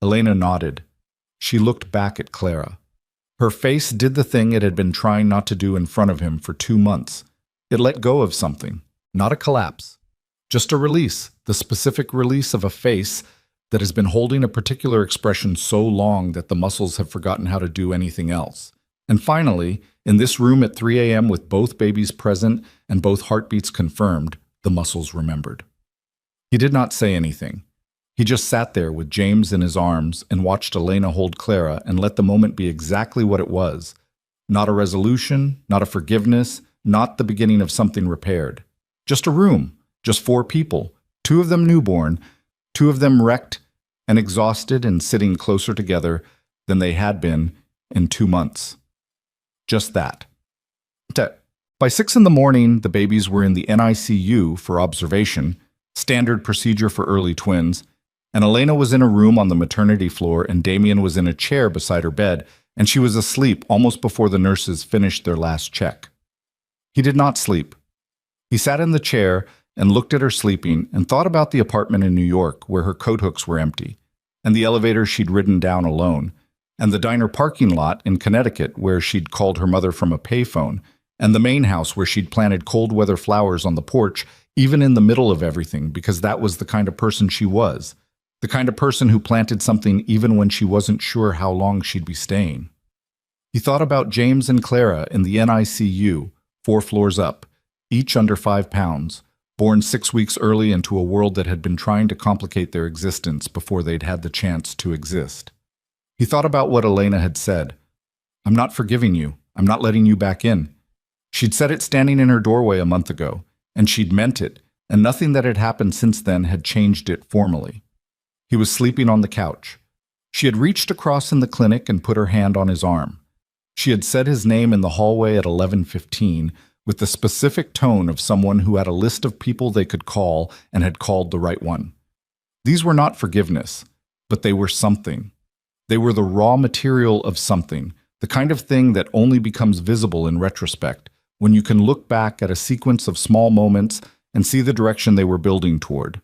Elena nodded. She looked back at Clara. Her face did the thing it had been trying not to do in front of him for 2 months. It let go of something, not a collapse. Just a release, the specific release of a face that has been holding a particular expression so long that the muscles have forgotten how to do anything else. And finally, in this room at 3 a.m. with both babies present and both heartbeats confirmed, the muscles remembered. He did not say anything. He just sat there with James in his arms and watched Elena hold Clara and let the moment be exactly what it was. Not a resolution, not a forgiveness, not the beginning of something repaired. Just a room, just 4 people, 2 of them newborn, 2 of them wrecked and exhausted and sitting closer together than they had been in 2 months. Just that. By 6 in the morning, the babies were in the NICU for observation, standard procedure for early twins, and Elena was in a room on the maternity floor and Damien was in a chair beside her bed, and she was asleep almost before the nurses finished their last check. He did not sleep. He sat in the chair and looked at her sleeping and thought about the apartment in New York where her coat hooks were empty, and the elevator she'd ridden down alone, and the diner parking lot in Connecticut where she'd called her mother from a payphone, and the main house where she'd planted cold weather flowers on the porch, even in the middle of everything, because that was the kind of person she was, the kind of person who planted something even when she wasn't sure how long she'd be staying. He thought about James and Clara in the NICU, 4 floors up, each under 5 pounds, born 6 weeks early into a world that had been trying to complicate their existence before they'd had the chance to exist. He thought about what Elena had said. "I'm not forgiving you. I'm not letting you back in." She'd said it standing in her doorway a month ago, and she'd meant it, and nothing that had happened since then had changed it formally. He was sleeping on the couch. She had reached across in the clinic and put her hand on his arm. She had said his name in the hallway at 11:15 with the specific tone of someone who had a list of people they could call and had called the right one. These were not forgiveness, but they were something. They were the raw material of something, the kind of thing that only becomes visible in retrospect, when you can look back at a sequence of small moments and see the direction they were building toward.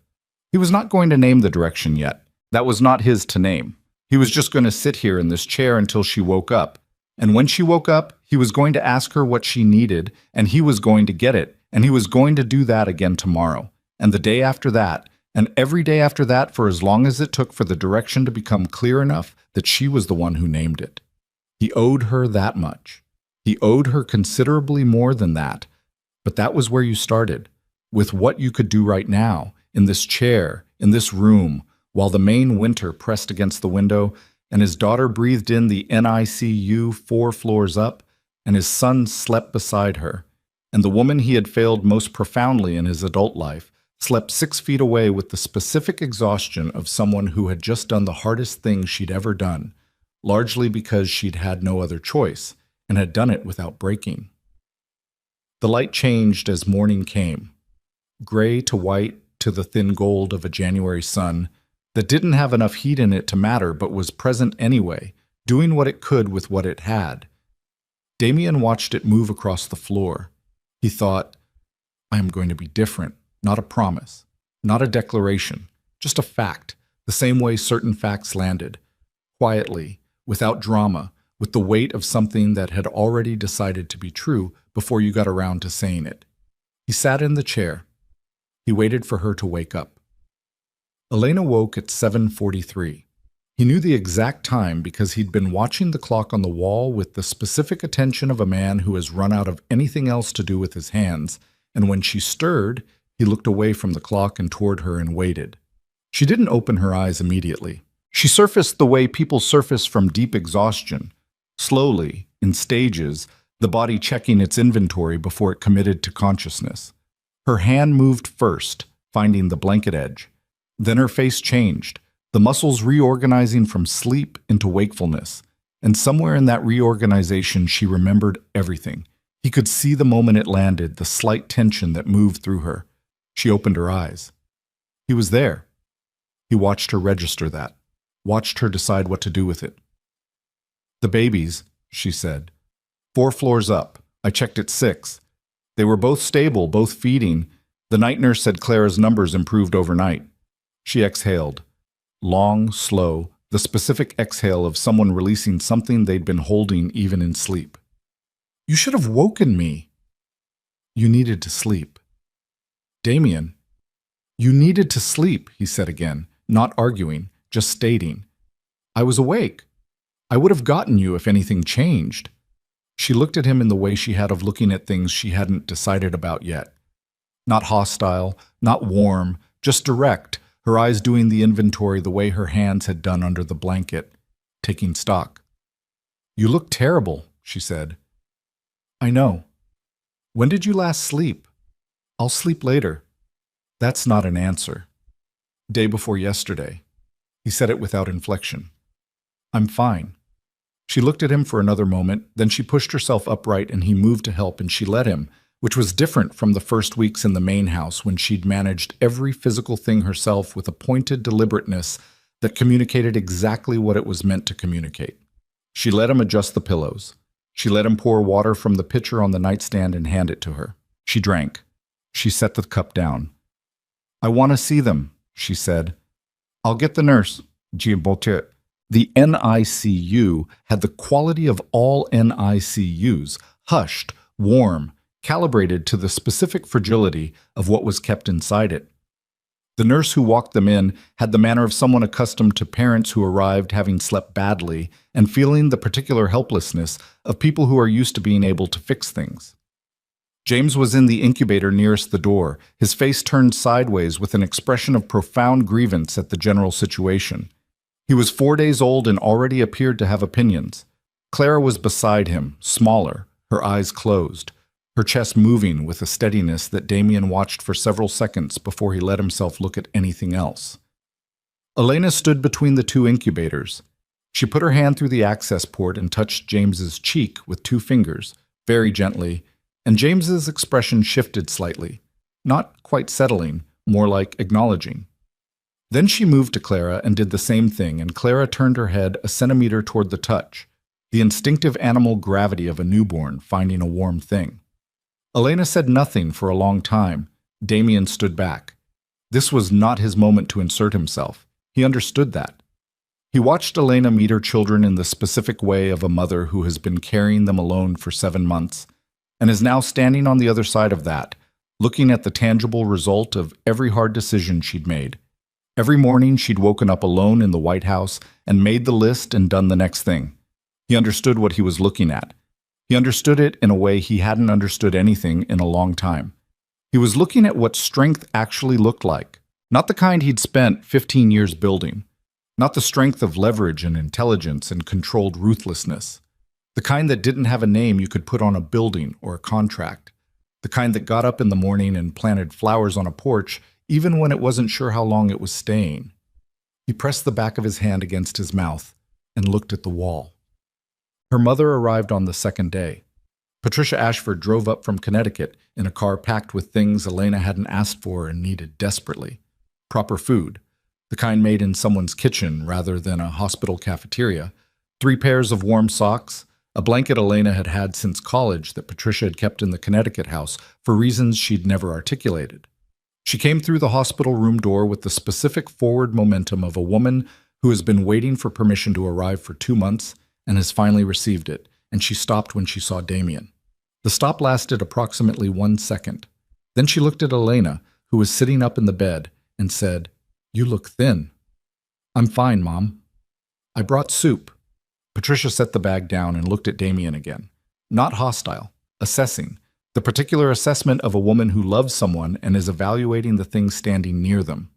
He was not going to name the direction yet. That was not his to name. He was just going to sit here in this chair until she woke up. And when she woke up, he was going to ask her what she needed, and he was going to get it, and he was going to do that again tomorrow, and the day after that, and every day after that for as long as it took for the direction to become clear enough that she was the one who named it. He owed her that much. He owed her considerably more than that. But that was where you started, with what you could do right now, in this chair, in this room, while the Maine winter pressed against the window, and his daughter breathed in the NICU 4 floors up, and his son slept beside her, and the woman he had failed most profoundly in his adult life slept 6 feet away with the specific exhaustion of someone who had just done the hardest thing she'd ever done, largely because she'd had no other choice, and had done it without breaking. The light changed as morning came, gray to white to the thin gold of a January sun that didn't have enough heat in it to matter but was present anyway, doing what it could with what it had. Damien watched it move across the floor. He thought, I am going to be different, not a promise, not a declaration, just a fact, the same way certain facts landed, quietly, without drama, with the weight of something that had already decided to be true before you got around to saying it. He sat in the chair. He waited for her to wake up. Elena woke at 7:43. He knew the exact time because he'd been watching the clock on the wall with the specific attention of a man who has run out of anything else to do with his hands, and when she stirred, he looked away from the clock and toward her and waited. She didn't open her eyes immediately. She surfaced the way people surface from deep exhaustion, slowly, in stages, the body checking its inventory before it committed to consciousness. Her hand moved first, finding the blanket edge. Then her face changed, the muscles reorganizing from sleep into wakefulness. And somewhere in that reorganization, she remembered everything. He could see the moment it landed, the slight tension that moved through her. She opened her eyes. He was there. He watched her register that, watched her decide what to do with it. The babies, she said. 4 floors up. I checked at 6. They were both stable, both feeding. The night nurse said Clara's numbers improved overnight. She exhaled. Long, slow, the specific exhale of someone releasing something they'd been holding even in sleep. You should have woken me. You needed to sleep. Damien. You needed to sleep, he said again, not arguing, just stating. I was awake. I would have gotten you if anything changed. She looked at him in the way she had of looking at things she hadn't decided about yet. Not hostile, not warm, just direct, her eyes doing the inventory the way her hands had done under the blanket, taking stock. You look terrible, she said. I know. When did you last sleep? I'll sleep later. That's not an answer. Day before yesterday. He said it without inflection. I'm fine. She looked at him for another moment, then she pushed herself upright and he moved to help and she let him, which was different from the first weeks in the main house when she'd managed every physical thing herself with a pointed deliberateness that communicated exactly what it was meant to communicate. She let him adjust the pillows. She let him pour water from the pitcher on the nightstand and hand it to her. She drank. She set the cup down. I want to see them, she said. I'll get the nurse. The NICU had the quality of all NICUs, hushed, warm, calibrated to the specific fragility of what was kept inside it. The nurse who walked them in had the manner of someone accustomed to parents who arrived having slept badly and feeling the particular helplessness of people who are used to being able to fix things. James was in the incubator nearest the door, his face turned sideways with an expression of profound grievance at the general situation. He was 4 days old and already appeared to have opinions. Clara was beside him, smaller, her eyes closed, her chest moving with a steadiness that Damien watched for several seconds before he let himself look at anything else. Elena stood between the 2 incubators. She put her hand through the access port and touched James's cheek with 2 fingers, very gently, and James's expression shifted slightly, not quite settling, more like acknowledging. Then she moved to Clara and did the same thing, and Clara turned her head a centimeter toward the touch, the instinctive animal gravity of a newborn finding a warm thing. Elena said nothing for a long time. Damien stood back. This was not his moment to insert himself. He understood that. He watched Elena meet her children in the specific way of a mother who has been carrying them alone for 7 months, and is now standing on the other side of that, looking at the tangible result of every hard decision she'd made. Every morning she'd woken up alone in the White House and made the list and done the next thing. He understood what he was looking at. He understood it in a way he hadn't understood anything in a long time. He was looking at what strength actually looked like, Not the kind he'd spent 15 years building. Not the strength of leverage and intelligence and controlled ruthlessness. The kind that didn't have a name you could put on a building or a contract. The kind that got up in the morning and planted flowers on a porch even when it wasn't sure how long it was staying. He pressed the back of his hand against his mouth and looked at the wall. Her mother arrived on the second day. Patricia Ashford drove up from Connecticut in a car packed with things Elena hadn't asked for and needed desperately. Proper food, the kind made in someone's kitchen rather than a hospital cafeteria, 3 pairs of warm socks, a blanket Elena had had since college that Patricia had kept in the Connecticut house for reasons she'd never articulated. She came through the hospital room door with the specific forward momentum of a woman who has been waiting for permission to arrive for 2 months and has finally received it, and she stopped when she saw Damien. The stop lasted approximately 1 second. Then she looked at Elena, who was sitting up in the bed, and said, "You look thin." "I'm fine, Mom. I brought soup." Patricia set the bag down and looked at Damien again. Not hostile, assessing. The particular assessment of a woman who loves someone and is evaluating the things standing near them.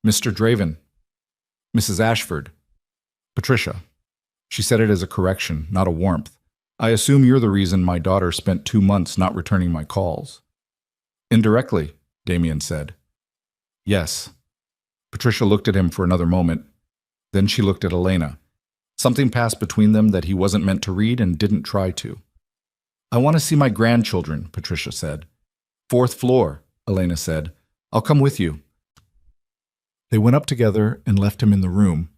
"Mr. Draven." "Mrs. Ashford." "Patricia." She said it as a correction, not a warmth. "I assume you're the reason my daughter spent 2 months not returning my calls." "Indirectly," Damien said. "Yes." Patricia looked at him for another moment. Then she looked at Elena. Something passed between them that he wasn't meant to read and didn't try to. "I want to see my grandchildren," Patricia said. "4th floor," Elena said. "I'll come with you." They went up together and left him in the room,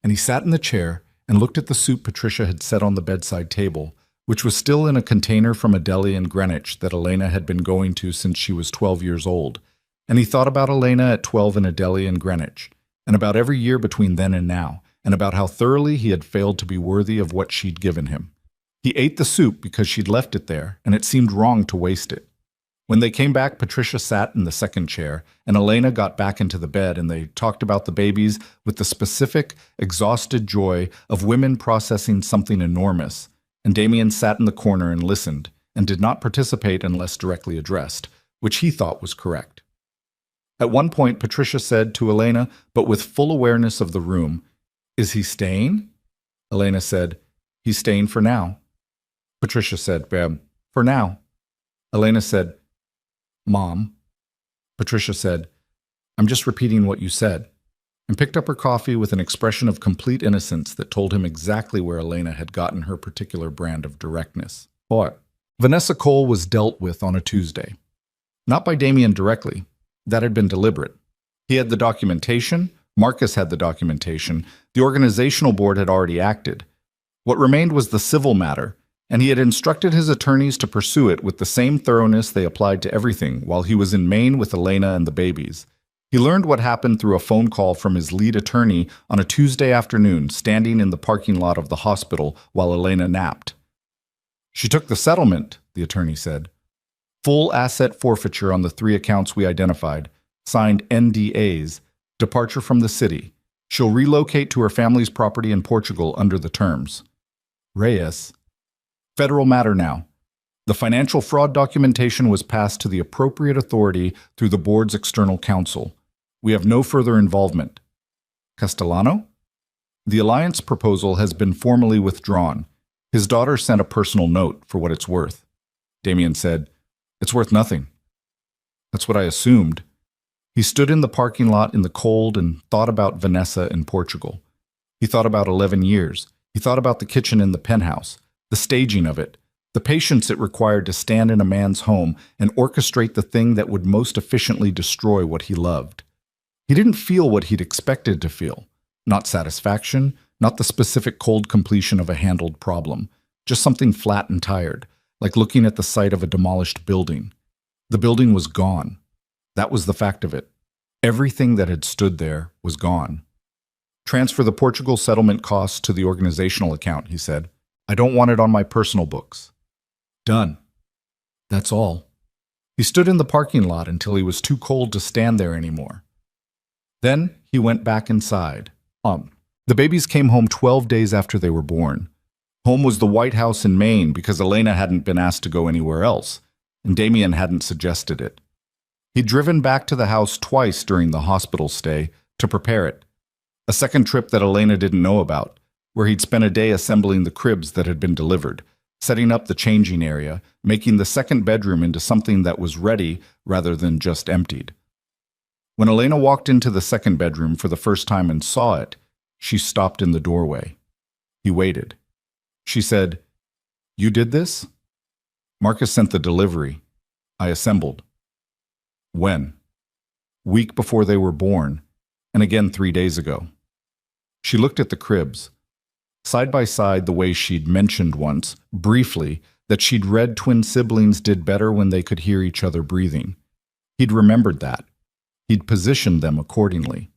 and he sat in the chair and looked at the soup Patricia had set on the bedside table, which was still in a container from a deli in Greenwich that Elena had been going to since she was 12 years old. And he thought about Elena at 12 in a deli in Greenwich, and about every year between then and now, and about how thoroughly he had failed to be worthy of what she'd given him. He ate the soup because she'd left it there, and it seemed wrong to waste it. When they came back, Patricia sat in the second chair, and Elena got back into the bed, and they talked about the babies with the specific, exhausted joy of women processing something enormous, and Damien sat in the corner and listened, and did not participate unless directly addressed, which he thought was correct. At one point, Patricia said to Elena, but with full awareness of the room, "Is he staying?" Elena said, "He's staying for now." Patricia said, "For now." Elena said, "Mom." Patricia said, "I'm just repeating what you said," and picked up her coffee with an expression of complete innocence that told him exactly where Elena had gotten her particular brand of directness. What? Vanessa Cole was dealt with on a Tuesday. Not by Damien directly. That had been deliberate. He had the documentation, Marcus had the documentation, the organizational board had already acted. What remained was the civil matter, and he had instructed his attorneys to pursue it with the same thoroughness they applied to everything while he was in Maine with Elena and the babies. He learned what happened through a phone call from his lead attorney on a Tuesday afternoon, standing in the parking lot of the hospital while Elena napped. "She took the settlement," the attorney said. "Full asset forfeiture on the 3 accounts we identified, signed NDAs, departure from the city. She'll relocate to her family's property in Portugal under the terms." Reyes. "Federal matter now. The financial fraud documentation was passed to the appropriate authority through the board's external counsel. We have no further involvement." Castellano? "The alliance proposal has been formally withdrawn. His daughter sent a personal note for what it's worth." Damien said, "It's worth nothing." "That's what I assumed." He stood in the parking lot in the cold and thought about Vanessa in Portugal. He thought about 11 years. He thought about the kitchen in the penthouse, the staging of it, the patience it required to stand in a man's home and orchestrate the thing that would most efficiently destroy what he loved. He didn't feel what he'd expected to feel. Not satisfaction, not the specific cold completion of a handled problem, just something flat and tired, like looking at the site of a demolished building. The building was gone. That was the fact of it. Everything that had stood there was gone. "Transfer the Portugal settlement costs to the organizational account," he said. "I don't want it on my personal books." "Done." That's all. He stood in the parking lot until he was too cold to stand there anymore. Then he went back inside. The babies came home 12 days after they were born. Home was the White House in Maine because Elena hadn't been asked to go anywhere else, and Damien hadn't suggested it. He'd driven back to the house twice during the hospital stay to prepare it. A second trip that Elena didn't know about, where he'd spent a day assembling the cribs that had been delivered, setting up the changing area, making the second bedroom into something that was ready rather than just emptied. When Elena walked into the second bedroom for the first time and saw it, she stopped in the doorway. He waited. She said, "You did this?" "Marcus sent the delivery. I assembled." "When?" "Week before they were born, and again 3 days ago." She looked at the cribs. Side by side, the way she'd mentioned once, briefly, that she'd read twin siblings did better when they could hear each other breathing. He'd remembered that. He'd positioned them accordingly.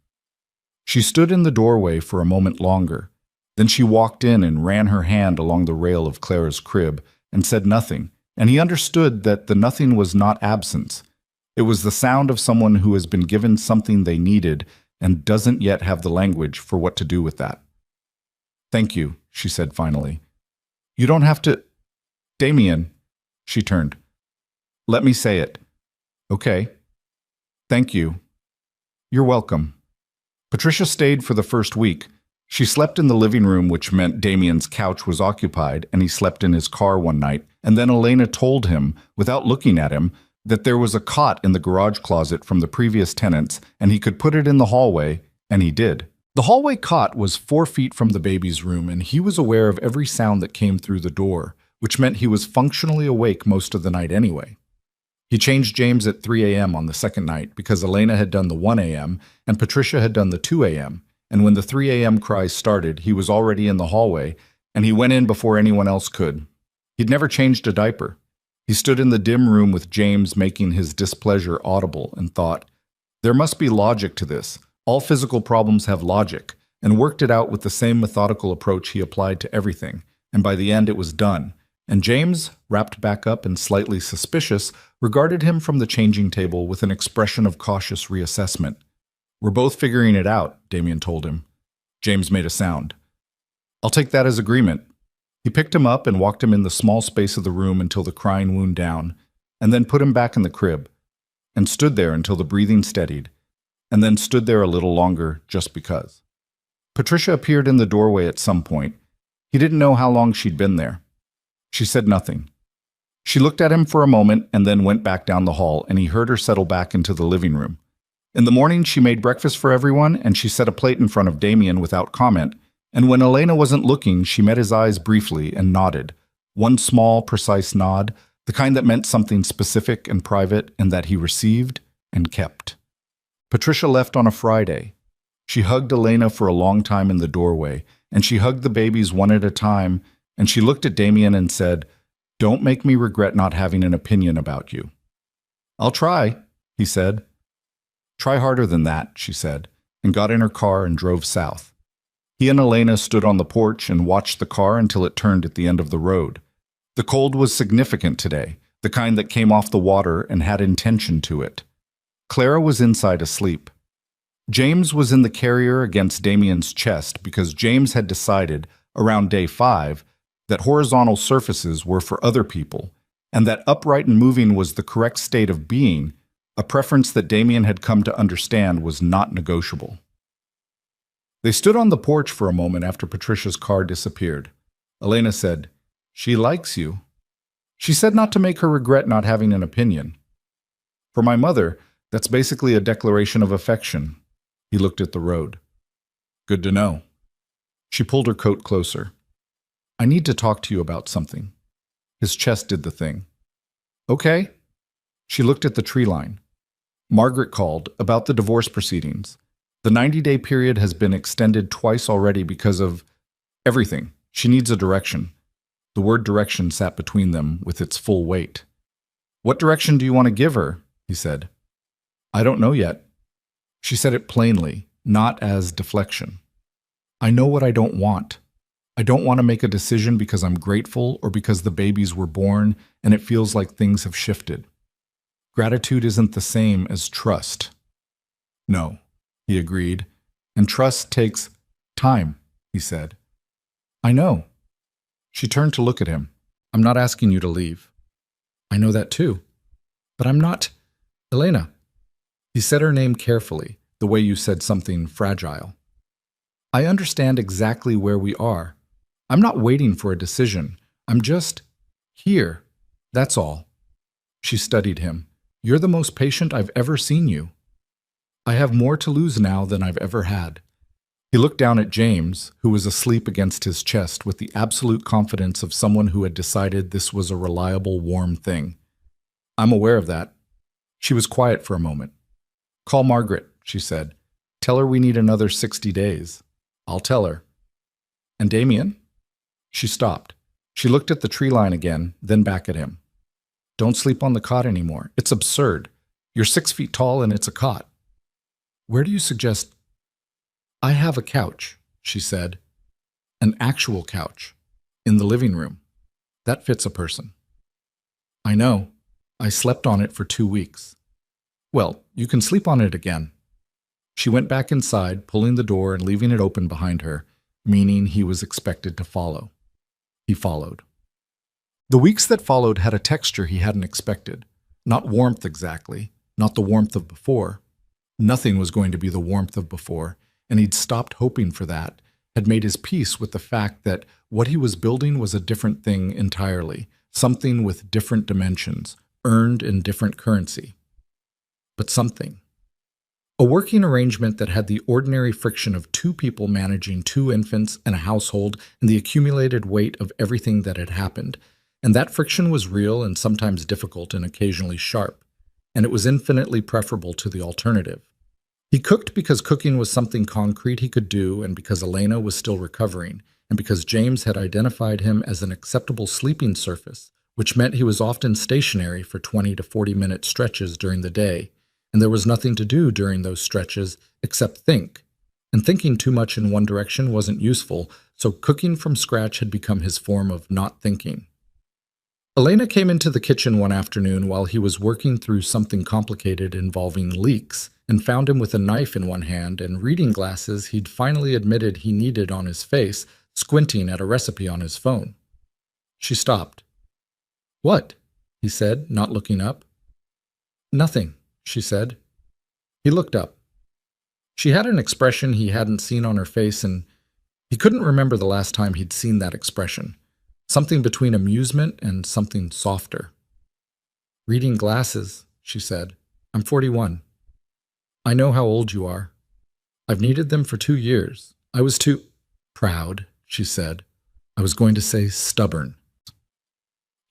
She stood in the doorway for a moment longer. Then she walked in and ran her hand along the rail of Clara's crib and said nothing, and he understood that the nothing was not absence. It was the sound of someone who has been given something they needed and doesn't yet have the language for what to do with that. "Thank you," she said finally. "You don't have to—" "Damien," she turned. "Let me say it." "Okay. Thank you." "You're welcome." Patricia stayed for the first week. She slept in the living room, which meant Damien's couch was occupied, and he slept in his car one night, and then Elena told him, without looking at him, that there was a cot in the garage closet from the previous tenants, and he could put it in the hallway, and he did. The hallway cot was 4 feet from the baby's room, and he was aware of every sound that came through the door, which meant he was functionally awake most of the night anyway. He changed James at 3 a.m. on the second night because Elena had done the 1 a.m. and Patricia had done the 2 a.m., and when the 3 a.m. cries started, he was already in the hallway, and he went in before anyone else could. He'd never changed a diaper. He stood in the dim room with James making his displeasure audible and thought, there must be logic to this. All physical problems have logic, and worked it out with the same methodical approach he applied to everything, and by the end it was done. And James, wrapped back up and slightly suspicious, regarded him from the changing table with an expression of cautious reassessment. "We're both figuring it out," Damien told him. James made a sound. "I'll take that as agreement." He picked him up and walked him in the small space of the room until the crying wound down, and then put him back in the crib, and stood there until the breathing steadied, and then stood there a little longer just because. Patricia appeared in the doorway at some point. He didn't know how long she'd been there. She said nothing. She looked at him for a moment and then went back down the hall, and he heard her settle back into the living room. In the morning, she made breakfast for everyone, and she set a plate in front of Damien without comment, and when Elena wasn't looking, she met his eyes briefly and nodded. One small, precise nod, the kind that meant something specific and private and that he received and kept. Patricia left on a Friday. She hugged Elena for a long time in the doorway, and she hugged the babies one at a time, and she looked at Damien and said, "Don't make me regret not having an opinion about you." "I'll try," he said. "Try harder than that," she said, and got in her car and drove south. He and Elena stood on the porch and watched the car until it turned at the end of the road. The cold was significant today, the kind that came off the water and had intention to it. Clara was inside asleep. James was in the carrier against Damien's chest because James had decided, around day 5, that horizontal surfaces were for other people, and that upright and moving was the correct state of being, a preference that Damien had come to understand was not negotiable. They stood on the porch for a moment after Patricia's car disappeared. Elena said, "She likes you." She said not to make her regret not having an opinion. "For my mother, that's basically a declaration of affection." He looked at the road. "Good to know." She pulled her coat closer. "I need to talk to you about something." His chest did the thing. "Okay." She looked at the tree line. "Margaret called about the divorce proceedings. The 90-day period has been extended twice already because of everything. She needs a direction." The word direction sat between them with its full weight. "What direction do you want to give her?" he said. "I don't know yet." She said it plainly, not as deflection. "I know what I don't want. I don't want to make a decision because I'm grateful or because the babies were born and it feels like things have shifted. Gratitude isn't the same as trust." "No," he agreed, "and trust takes time," he said. "I know." She turned to look at him. "I'm not asking you to leave. I know that too. But I'm not, Elena, He said her name carefully, the way you said something fragile. I understand exactly where we are. I'm not waiting for a decision. I'm just here. That's all. She studied him. You're the most patient I've ever seen you. I have more to lose now than I've ever had. He looked down at James, who was asleep against his chest with the absolute confidence of someone who had decided this was a reliable, warm thing. I'm aware of that. She was quiet for a moment. Call Margaret, she said. Tell her we need another 60 days. I'll tell her. And Damien? She stopped. She looked at the tree line again, then back at him. Don't sleep on the cot anymore. It's absurd. You're 6 feet tall and it's a cot. Where do you suggest? I have a couch, she said. An actual couch. In the living room. That fits a person. I know. I slept on it for 2 weeks. Well, you can sleep on it again. She went back inside, pulling the door and leaving it open behind her, meaning he was expected to follow. He followed. The weeks that followed had a texture he hadn't expected. Not warmth exactly, not the warmth of before. Nothing was going to be the warmth of before, and he'd stopped hoping for that, had made his peace with the fact that what he was building was a different thing entirely, something with different dimensions, earned in different currency. But something. A working arrangement that had the ordinary friction of 2 people managing 2 infants and a household and the accumulated weight of everything that had happened. And that friction was real and sometimes difficult and occasionally sharp. And it was infinitely preferable to the alternative. He cooked because cooking was something concrete he could do, and because Elena was still recovering, and because James had identified him as an acceptable sleeping surface, which meant he was often stationary for 20 to 40-minute stretches during the day, and there was nothing to do during those stretches except think. And thinking too much in one direction wasn't useful, so cooking from scratch had become his form of not thinking. Elena came into the kitchen one afternoon while he was working through something complicated involving leaks, and found him with a knife in one hand and reading glasses he'd finally admitted he needed on his face, squinting at a recipe on his phone. She stopped. What? He said, not looking up. Nothing, she said. He looked up. She had an expression he hadn't seen on her face, and he couldn't remember the last time he'd seen that expression. Something between amusement and something softer. Reading glasses, she said. I'm 41. I know how old you are. I've needed them for 2 years. I was too proud, she said. I was going to say stubborn.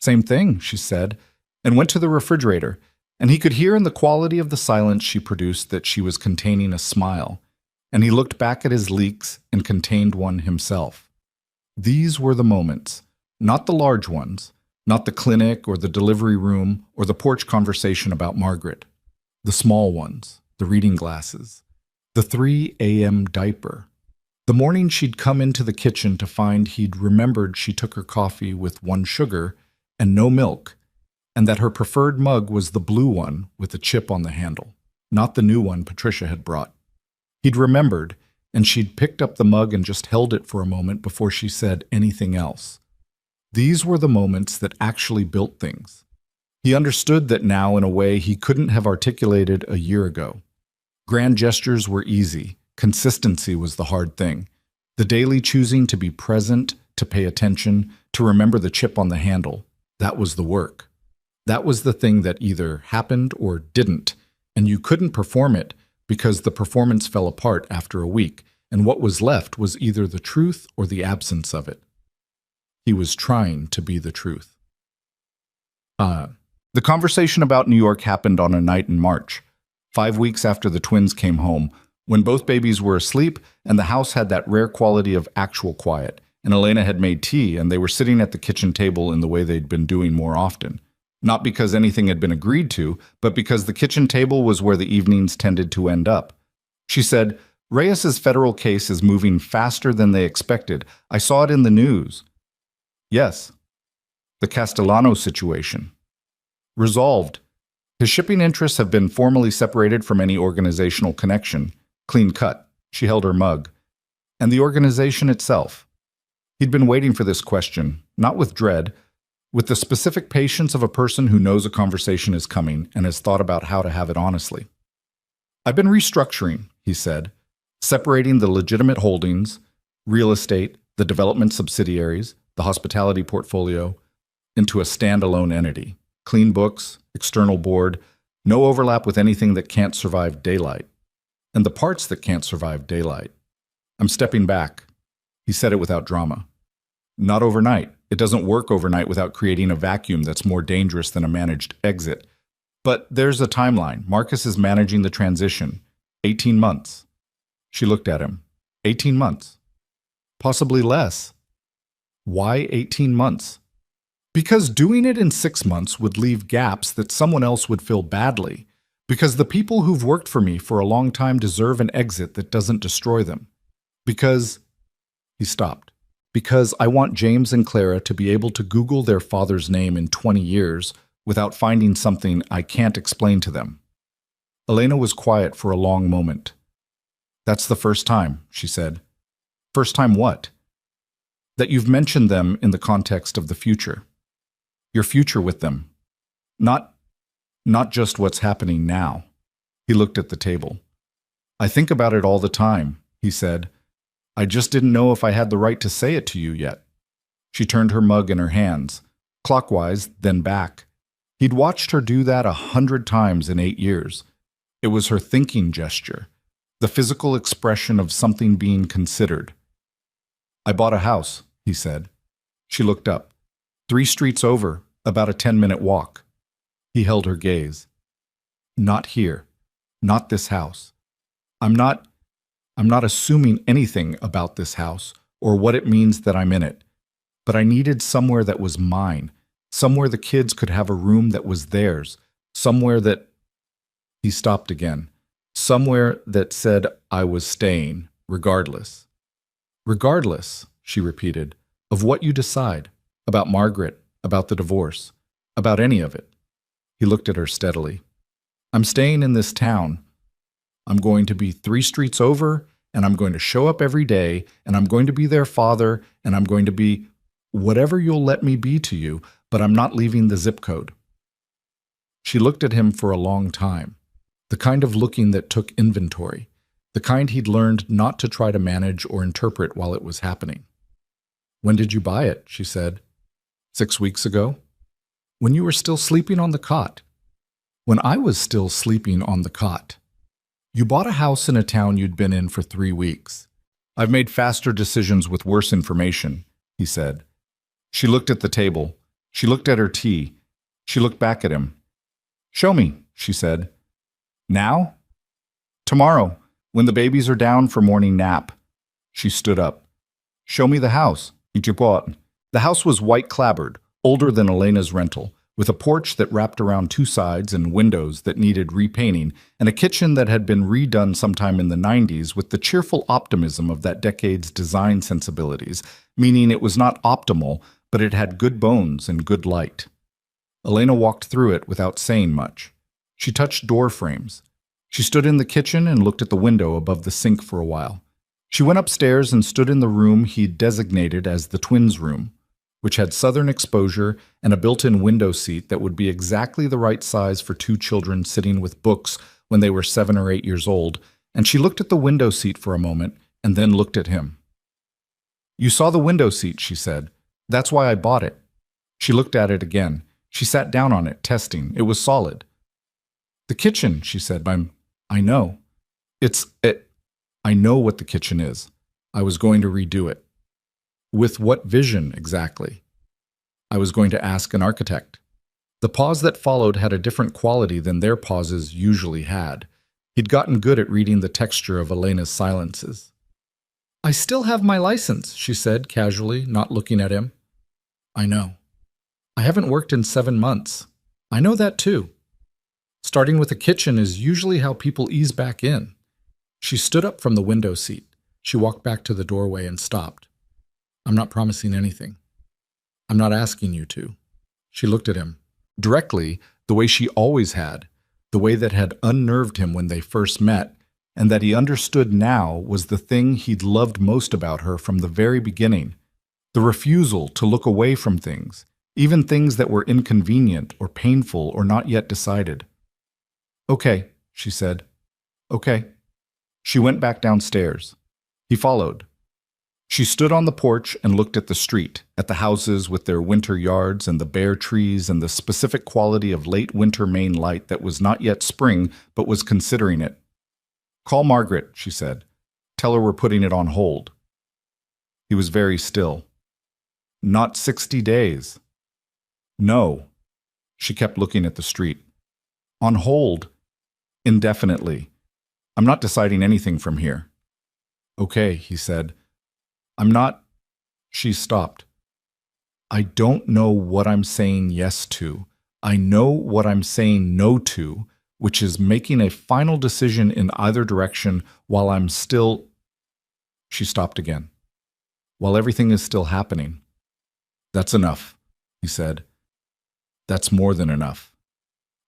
Same thing, she said, and went to the refrigerator, and he could hear in the quality of the silence she produced that she was containing a smile, and he looked back at his leaks and contained one himself. These were the moments, not the large ones, not the clinic or the delivery room or the porch conversation about Margaret. The small ones, the reading glasses, the 3 a.m. diaper. The morning she'd come into the kitchen to find he'd remembered she took her coffee with 1 sugar and no milk, and that her preferred mug was the blue one with a chip on the handle, not the new one Patricia had brought. He'd remembered, and she'd picked up the mug and just held it for a moment before she said anything else. These were the moments that actually built things. He understood that now in a way he couldn't have articulated a year ago. Grand gestures were easy. Consistency was the hard thing. The daily choosing to be present, to pay attention, to remember the chip on the handle. That was the work. That was the thing that either happened or didn't, and you couldn't perform it because the performance fell apart after a week, and what was left was either the truth or the absence of it. He was trying to be the truth. The conversation about New York happened on a night in March, 5 weeks after the twins came home, when both babies were asleep and the house had that rare quality of actual quiet, and Elena had made tea and they were sitting at the kitchen table in the way they'd been doing more often. Not because anything had been agreed to, but because the kitchen table was where the evenings tended to end up. She said, Reyes's federal case is moving faster than they expected. I saw it in the news. Yes. The Castellano situation. Resolved. His shipping interests have been formally separated from any organizational connection. Clean cut. She held her mug. And the organization itself. He'd been waiting for this question, not with dread, with the specific patience of a person who knows a conversation is coming and has thought about how to have it honestly. I've been restructuring, he said, separating the legitimate holdings, real estate, the development subsidiaries, the hospitality portfolio, into a standalone entity. Clean books, external board, no overlap with anything that can't survive daylight. And the parts that can't survive daylight. I'm stepping back. He said it without drama. Not overnight. It doesn't work overnight without creating a vacuum that's more dangerous than a managed exit. But there's a timeline. Marcus is managing the transition. 18 months. She looked at him. 18 months. Possibly less. Why 18 months? Because doing it in 6 months would leave gaps that someone else would fill badly. Because the people who've worked for me for a long time deserve an exit that doesn't destroy them. Because... He stopped. Because I want James and Clara to be able to Google their father's name in 20 years without finding something I can't explain to them. Elena was quiet for a long moment. That's the first time, she said. First time what? That you've mentioned them in the context of the future. Your future with them. Not just what's happening now. He looked at the table. I think about it all the time, he said. I just didn't know if I had the right to say it to you yet. She turned her mug in her hands, clockwise, then back. He'd watched her do that 100 times in 8 years. It was her thinking gesture, the physical expression of something being considered. I bought a house, he said. She looked up. 3 streets over, about a 10-minute walk. He held her gaze. Not here. Not this house. I'm not assuming anything about this house or what it means that I'm in it. But I needed somewhere that was mine, somewhere the kids could have a room that was theirs, somewhere that... He stopped again. Somewhere that said I was staying, regardless. Regardless, she repeated, of what you decide, about Margaret, about the divorce, about any of it. He looked at her steadily. I'm staying in this town. I'm going to be 3 streets over, and I'm going to show up every day, and I'm going to be their father, and I'm going to be whatever you'll let me be to you, but I'm not leaving the zip code. She looked at him for a long time, the kind of looking that took inventory, the kind he'd learned not to try to manage or interpret while it was happening. When did you buy it? She said. 6 weeks ago? When you were still sleeping on the cot. When I was still sleeping on the cot. You bought a house in a town you'd been in for 3 weeks. I've made faster decisions with worse information, he said. She looked at the table. She looked at her tea. She looked back at him. Show me, she said. Now? Tomorrow, when the babies are down for morning nap. She stood up. Show me the house. The house was white clapboard, older than Elena's rental, with a porch that wrapped around 2 sides and windows that needed repainting, and a kitchen that had been redone sometime in the 90s with the cheerful optimism of that decade's design sensibilities, meaning it was not optimal, but it had good bones and good light. Elena walked through it without saying much. She touched door frames. She stood in the kitchen and looked at the window above the sink for a while. She went upstairs and stood in the room he'd designated as the twins' room, which had southern exposure and a built-in window seat that would be exactly the right size for 2 children sitting with books when they were 7 or 8 years old, and she looked at the window seat for a moment and then looked at him. You saw the window seat, she said. That's why I bought it. She looked at it again. She sat down on it, testing. It was solid. The kitchen, she said. I know. I know what the kitchen is. I was going to redo it. With what vision, exactly? I was going to ask an architect. The pause that followed had a different quality than their pauses usually had. He'd gotten good at reading the texture of Elena's silences. I still have my license, she said casually, not looking at him. I know. I haven't worked in 7 months. I know that too. Starting with a kitchen is usually how people ease back in. She stood up from the window seat. She walked back to the doorway and stopped. I'm not promising anything. I'm not asking you to. She looked at him, directly, the way she always had, the way that had unnerved him when they first met, and that he understood now was the thing he'd loved most about her from the very beginning, the refusal to look away from things, even things that were inconvenient or painful or not yet decided. Okay, she said. Okay. She went back downstairs. He followed. She stood on the porch and looked at the street, at the houses with their winter yards and the bare trees and the specific quality of late winter Maine light that was not yet spring but was considering it. "Call Margaret," she said. "Tell her we're putting it on hold." He was very still. "Not 60 days." "No." She kept looking at the street. "On hold. Indefinitely. I'm not deciding anything from here." "Okay," he said. "I'm not—" She stopped. "I don't know what I'm saying yes to. I know what I'm saying no to, which is making a final decision in either direction while I'm still—" She stopped again. "While everything is still happening." "That's enough," he said. "That's more than enough."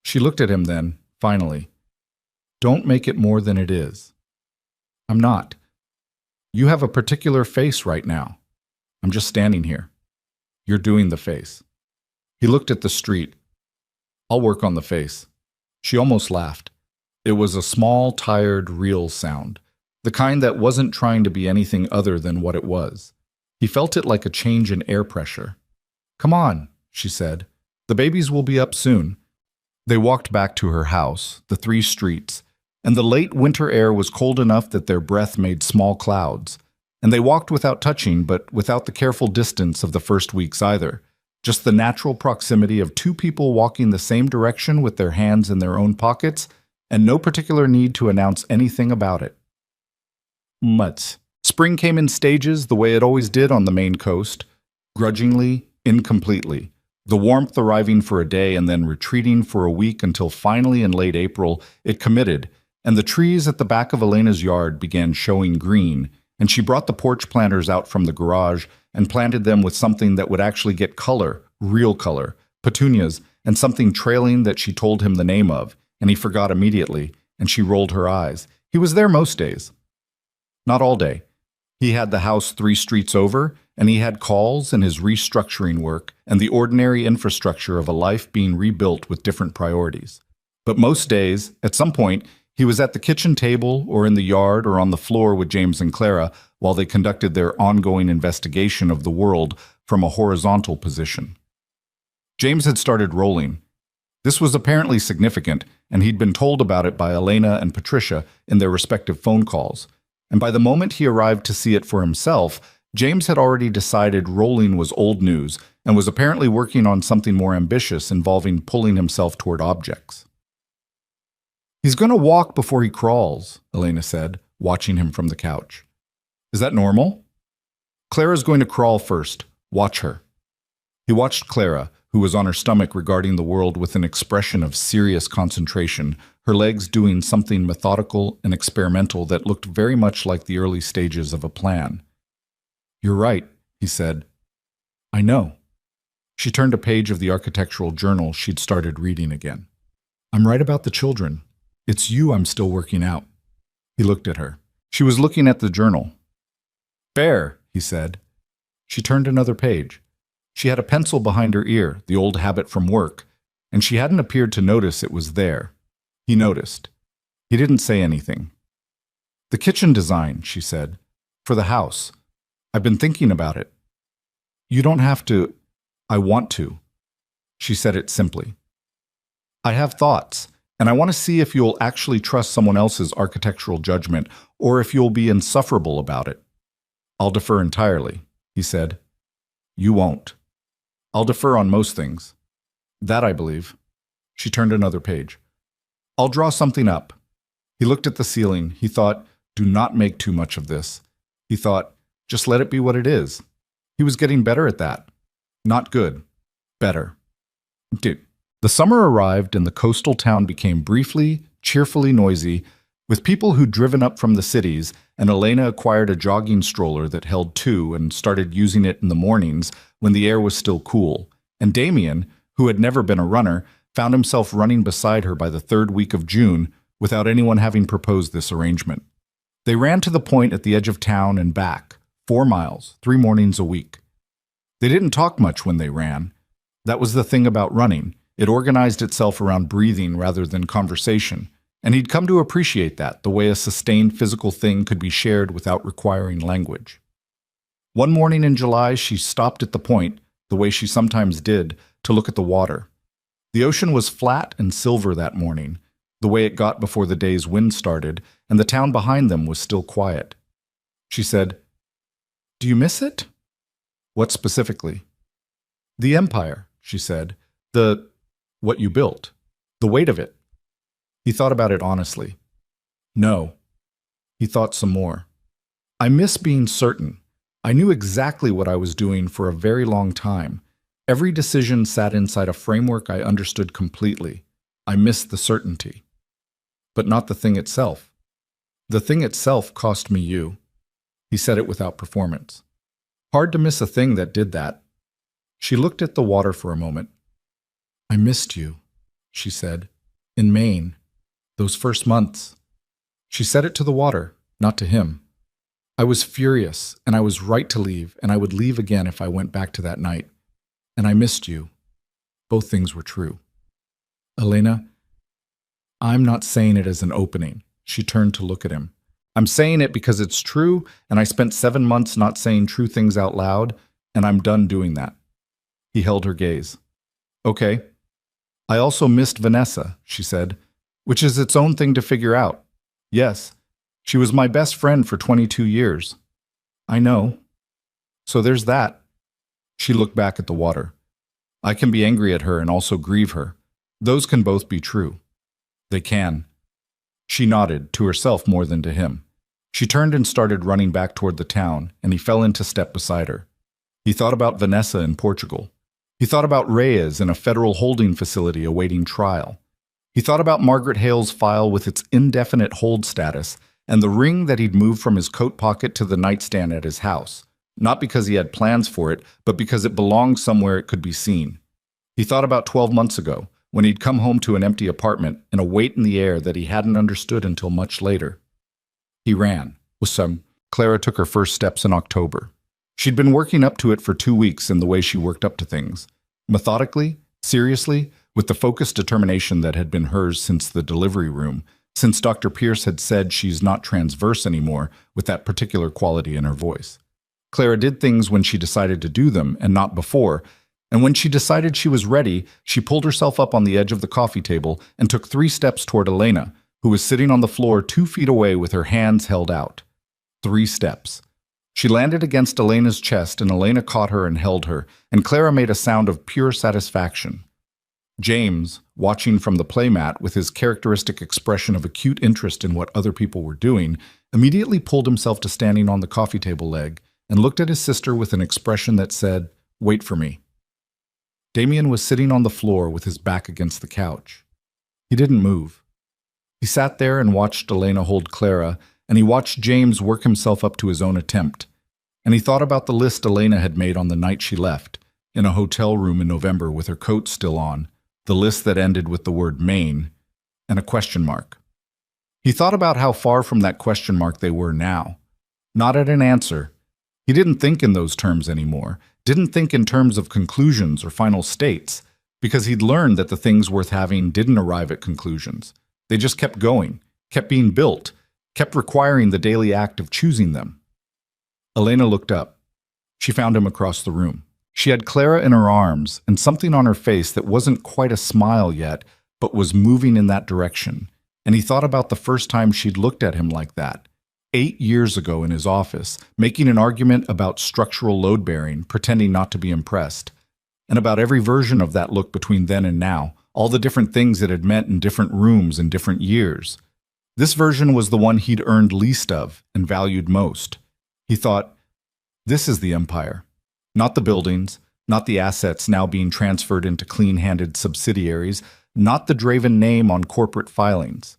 She looked at him then, finally. "Don't make it more than it is." "I'm not. You have a particular face right now. I'm just standing here. You're doing the face." He looked at the street. "I'll work on the face." She almost laughed. It was a small, tired, real sound, the kind that wasn't trying to be anything other than what it was. He felt it like a change in air pressure. "Come on," she said. "The babies will be up soon." They walked back to her house, the 3 streets, and the late winter air was cold enough that their breath made small clouds. And they walked without touching, but without the careful distance of the first weeks either. Just the natural proximity of 2 people walking the same direction with their hands in their own pockets, and no particular need to announce anything about it. Mutz. Spring came in stages the way it always did on the Maine coast, grudgingly, incompletely. The warmth arriving for a day and then retreating for a week until finally in late April it committed, and the trees at the back of Elena's yard began showing green, and she brought the porch planters out from the garage and planted them with something that would actually get color, real color, petunias, and something trailing that she told him the name of, and he forgot immediately, and she rolled her eyes. He was there most days. Not all day. He had the house 3 streets over, and he had calls and his restructuring work and the ordinary infrastructure of a life being rebuilt with different priorities. But most days, at some point, he was at the kitchen table or in the yard or on the floor with James and Clara while they conducted their ongoing investigation of the world from a horizontal position. James had started rolling. This was apparently significant, and he'd been told about it by Elena and Patricia in their respective phone calls. And by the moment he arrived to see it for himself, James had already decided rolling was old news and was apparently working on something more ambitious involving pulling himself toward objects. "He's going to walk before he crawls," Elena said, watching him from the couch. "Is that normal?" "Clara's going to crawl first. Watch her." He watched Clara, who was on her stomach regarding the world with an expression of serious concentration, her legs doing something methodical and experimental that looked very much like the early stages of a plan. "You're right," he said. "I know." She turned a page of the architectural journal she'd started reading again. "I'm right about the children. It's you I'm still working out." He looked at her. She was looking at the journal. "Fair," he said. She turned another page. She had a pencil behind her ear, the old habit from work, and she hadn't appeared to notice it was there. He noticed. He didn't say anything. "The kitchen design," she said, "for the house. I've been thinking about it." "You don't have to—" "I want to." She said it simply. "I have thoughts, and I want to see if you'll actually trust someone else's architectural judgment, or if you'll be insufferable about it." "I'll defer entirely," he said. "You won't." "I'll defer on most things." "That I believe." She turned another page. "I'll draw something up." He looked at the ceiling. He thought, do not make too much of this. He thought, just let it be what it is. He was getting better at that. Not good. Better. Dude. The summer arrived and the coastal town became briefly, cheerfully noisy, with people who'd driven up from the cities, and Elena acquired a jogging stroller that held 2 and started using it in the mornings when the air was still cool. And Damien, who had never been a runner, found himself running beside her by the 3rd week of June without anyone having proposed this arrangement. They ran to the point at the edge of town and back, 4 miles, 3 mornings a week. They didn't talk much when they ran. That was the thing about running. It organized itself around breathing rather than conversation. And he'd come to appreciate that, the way a sustained physical thing could be shared without requiring language. One morning in July, she stopped at the point, the way she sometimes did, to look at the water. The ocean was flat and silver that morning, the way it got before the day's wind started, and the town behind them was still quiet. She said, "Do you miss it?" "What specifically?" "The empire," she said. What you built. The weight of it." He thought about it honestly. "No." He thought some more. "I miss being certain. I knew exactly what I was doing for a very long time. Every decision sat inside a framework I understood completely. I missed the certainty. But not the thing itself. The thing itself cost me you." He said it without performance. "Hard to miss a thing that did that." She looked at the water for a moment. "I missed you," she said. "In Maine. Those first months." She said it to the water, not to him. "I was furious, and I was right to leave, and I would leave again if I went back to that night. And I missed you." Both things were true. "Elena, I'm not saying it as an opening." She turned to look at him. "I'm saying it because it's true, and I spent 7 months not saying true things out loud, and I'm done doing that." He held her gaze. "Okay. I also missed Vanessa," she said, "which is its own thing to figure out. Yes, she was my best friend for 22 years. I know. So there's that." She looked back at the water. "I can be angry at her and also grieve her. Those can both be true." "They can." She nodded, to herself more than to him. She turned and started running back toward the town, and he fell into step beside her. He thought about Vanessa in Portugal. He thought about Reyes in a federal holding facility awaiting trial. He thought about Margaret Hale's file with its indefinite hold status and the ring that he'd moved from his coat pocket to the nightstand at his house, not because he had plans for it, but because it belonged somewhere it could be seen. He thought about 12 months ago, when he'd come home to an empty apartment and a weight in the air that he hadn't understood until much later. He ran. Clara took her first steps in October. She'd been working up to it for 2 weeks in the way she worked up to things. Methodically, seriously, with the focused determination that had been hers since the delivery room, since Dr. Pierce had said she's not transverse anymore with that particular quality in her voice. Clara did things when she decided to do them and not before, and when she decided she was ready, she pulled herself up on the edge of the coffee table and took 3 steps toward Elena, who was sitting on the floor 2 feet away with her hands held out. 3 steps. She landed against Elena's chest, and Elena caught her and held her, and Clara made a sound of pure satisfaction. James, watching from the playmat with his characteristic expression of acute interest in what other people were doing, immediately pulled himself to standing on the coffee table leg and looked at his sister with an expression that said, "Wait for me." Damien was sitting on the floor with his back against the couch. He didn't move. He sat there and watched Elena hold Clara, and he watched James work himself up to his own attempt. And he thought about the list Elena had made on the night she left, in a hotel room in November with her coat still on, the list that ended with the word Maine and a question mark. He thought about how far from that question mark they were now. Not at an answer. He didn't think in those terms anymore, didn't think in terms of conclusions or final states, because he'd learned that the things worth having didn't arrive at conclusions. They just kept going, kept being built, kept requiring the daily act of choosing them. Elena looked up. She found him across the room. She had Clara in her arms and something on her face that wasn't quite a smile yet, but was moving in that direction. And he thought about the first time she'd looked at him like that, 8 years ago in his office, making an argument about structural load-bearing, pretending not to be impressed, and about every version of that look between then and now, all the different things it had meant in different rooms in different years. This version was the one he'd earned least of and valued most. He thought, this is the empire. Not the buildings, not the assets now being transferred into clean-handed subsidiaries, not the Draven name on corporate filings.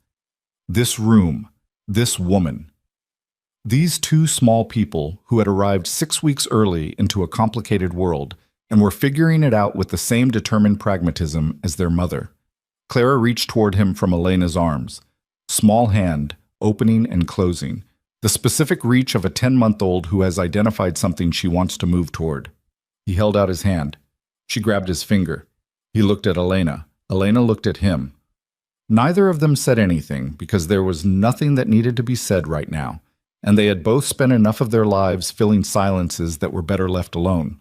This room, this woman. These 2 small people who had arrived 6 weeks early into a complicated world and were figuring it out with the same determined pragmatism as their mother. Clara reached toward him from Elena's arms. Small hand, opening and closing. The specific reach of a 10-month-old who has identified something she wants to move toward. He held out his hand. She grabbed his finger. He looked at Elena. Elena looked at him. Neither of them said anything because there was nothing that needed to be said right now, and they had both spent enough of their lives filling silences that were better left alone.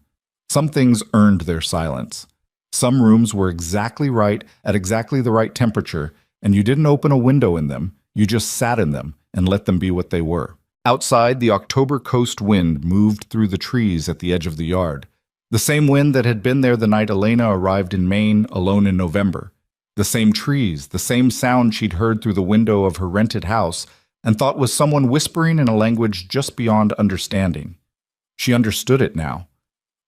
Some things earned their silence. Some rooms were exactly right at exactly the right temperature, and you didn't open a window in them, you just sat in them and let them be what they were. Outside, the October coast wind moved through the trees at the edge of the yard. The same wind that had been there the night Elena arrived in Maine alone in November. The same trees, the same sound she'd heard through the window of her rented house and thought was someone whispering in a language just beyond understanding. She understood it now,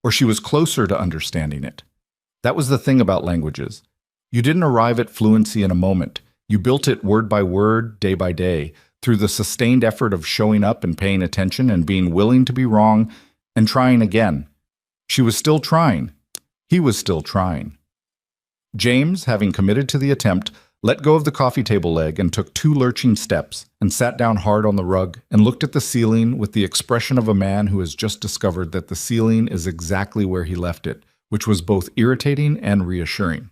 or she was closer to understanding it. That was the thing about languages. You didn't arrive at fluency in a moment. You built it word by word, day by day, through the sustained effort of showing up and paying attention and being willing to be wrong and trying again. She was still trying. He was still trying. James, having committed to the attempt, let go of the coffee table leg and took 2 lurching steps and sat down hard on the rug and looked at the ceiling with the expression of a man who has just discovered that the ceiling is exactly where he left it, which was both irritating and reassuring.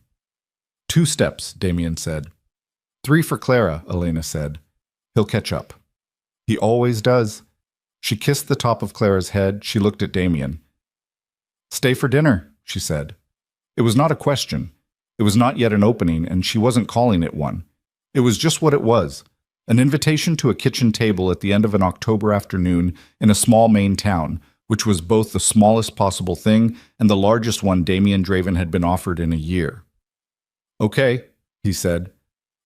2 steps, Damien said. 3 for Clara, Elena said. He'll catch up. He always does. She kissed the top of Clara's head. She looked at Damien. Stay for dinner, she said. It was not a question. It was not yet an opening, and she wasn't calling it one. It was just what it was, an invitation to a kitchen table at the end of an October afternoon in a small Maine town, which was both the smallest possible thing and the largest one Damien Draven had been offered in a year. Okay, he said.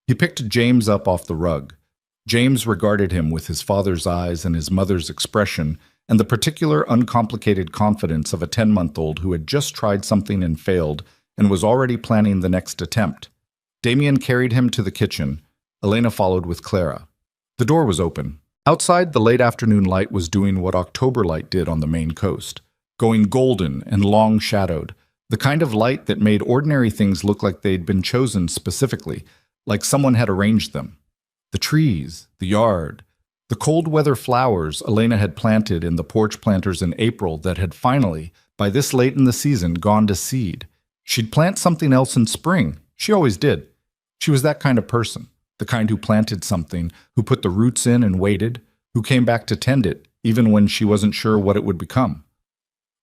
He picked James up off the rug. James regarded him with his father's eyes and his mother's expression and the particular uncomplicated confidence of a 10-month-old who had just tried something and failed and was already planning the next attempt. Damien carried him to the kitchen. Elena followed with Clara. The door was open. Outside, the late afternoon light was doing what October light did on the Maine coast, going golden and long-shadowed, the kind of light that made ordinary things look like they'd been chosen specifically, like someone had arranged them. The trees, the yard, the cold-weather flowers Elena had planted in the porch planters in April that had finally, by this late in the season, gone to seed. She'd plant something else in spring. She always did. She was that kind of person, the kind who planted something, who put the roots in and waited, who came back to tend it, even when she wasn't sure what it would become.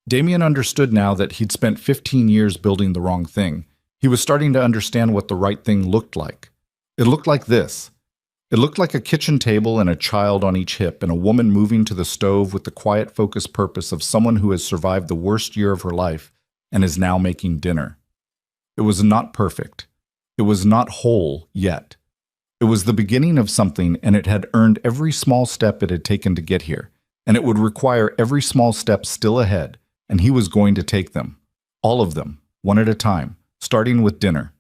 Damien understood now that he'd spent 15 years building the wrong thing. He was starting to understand what the right thing looked like. It looked like this. It looked like a kitchen table and a child on each hip and a woman moving to the stove with the quiet focused purpose of someone who has survived the worst year of her life and is now making dinner. It was not perfect. It was not whole yet. It was the beginning of something, and it had earned every small step it had taken to get here, and it would require every small step still ahead, and he was going to take them. All of them, one at a time, starting with dinner.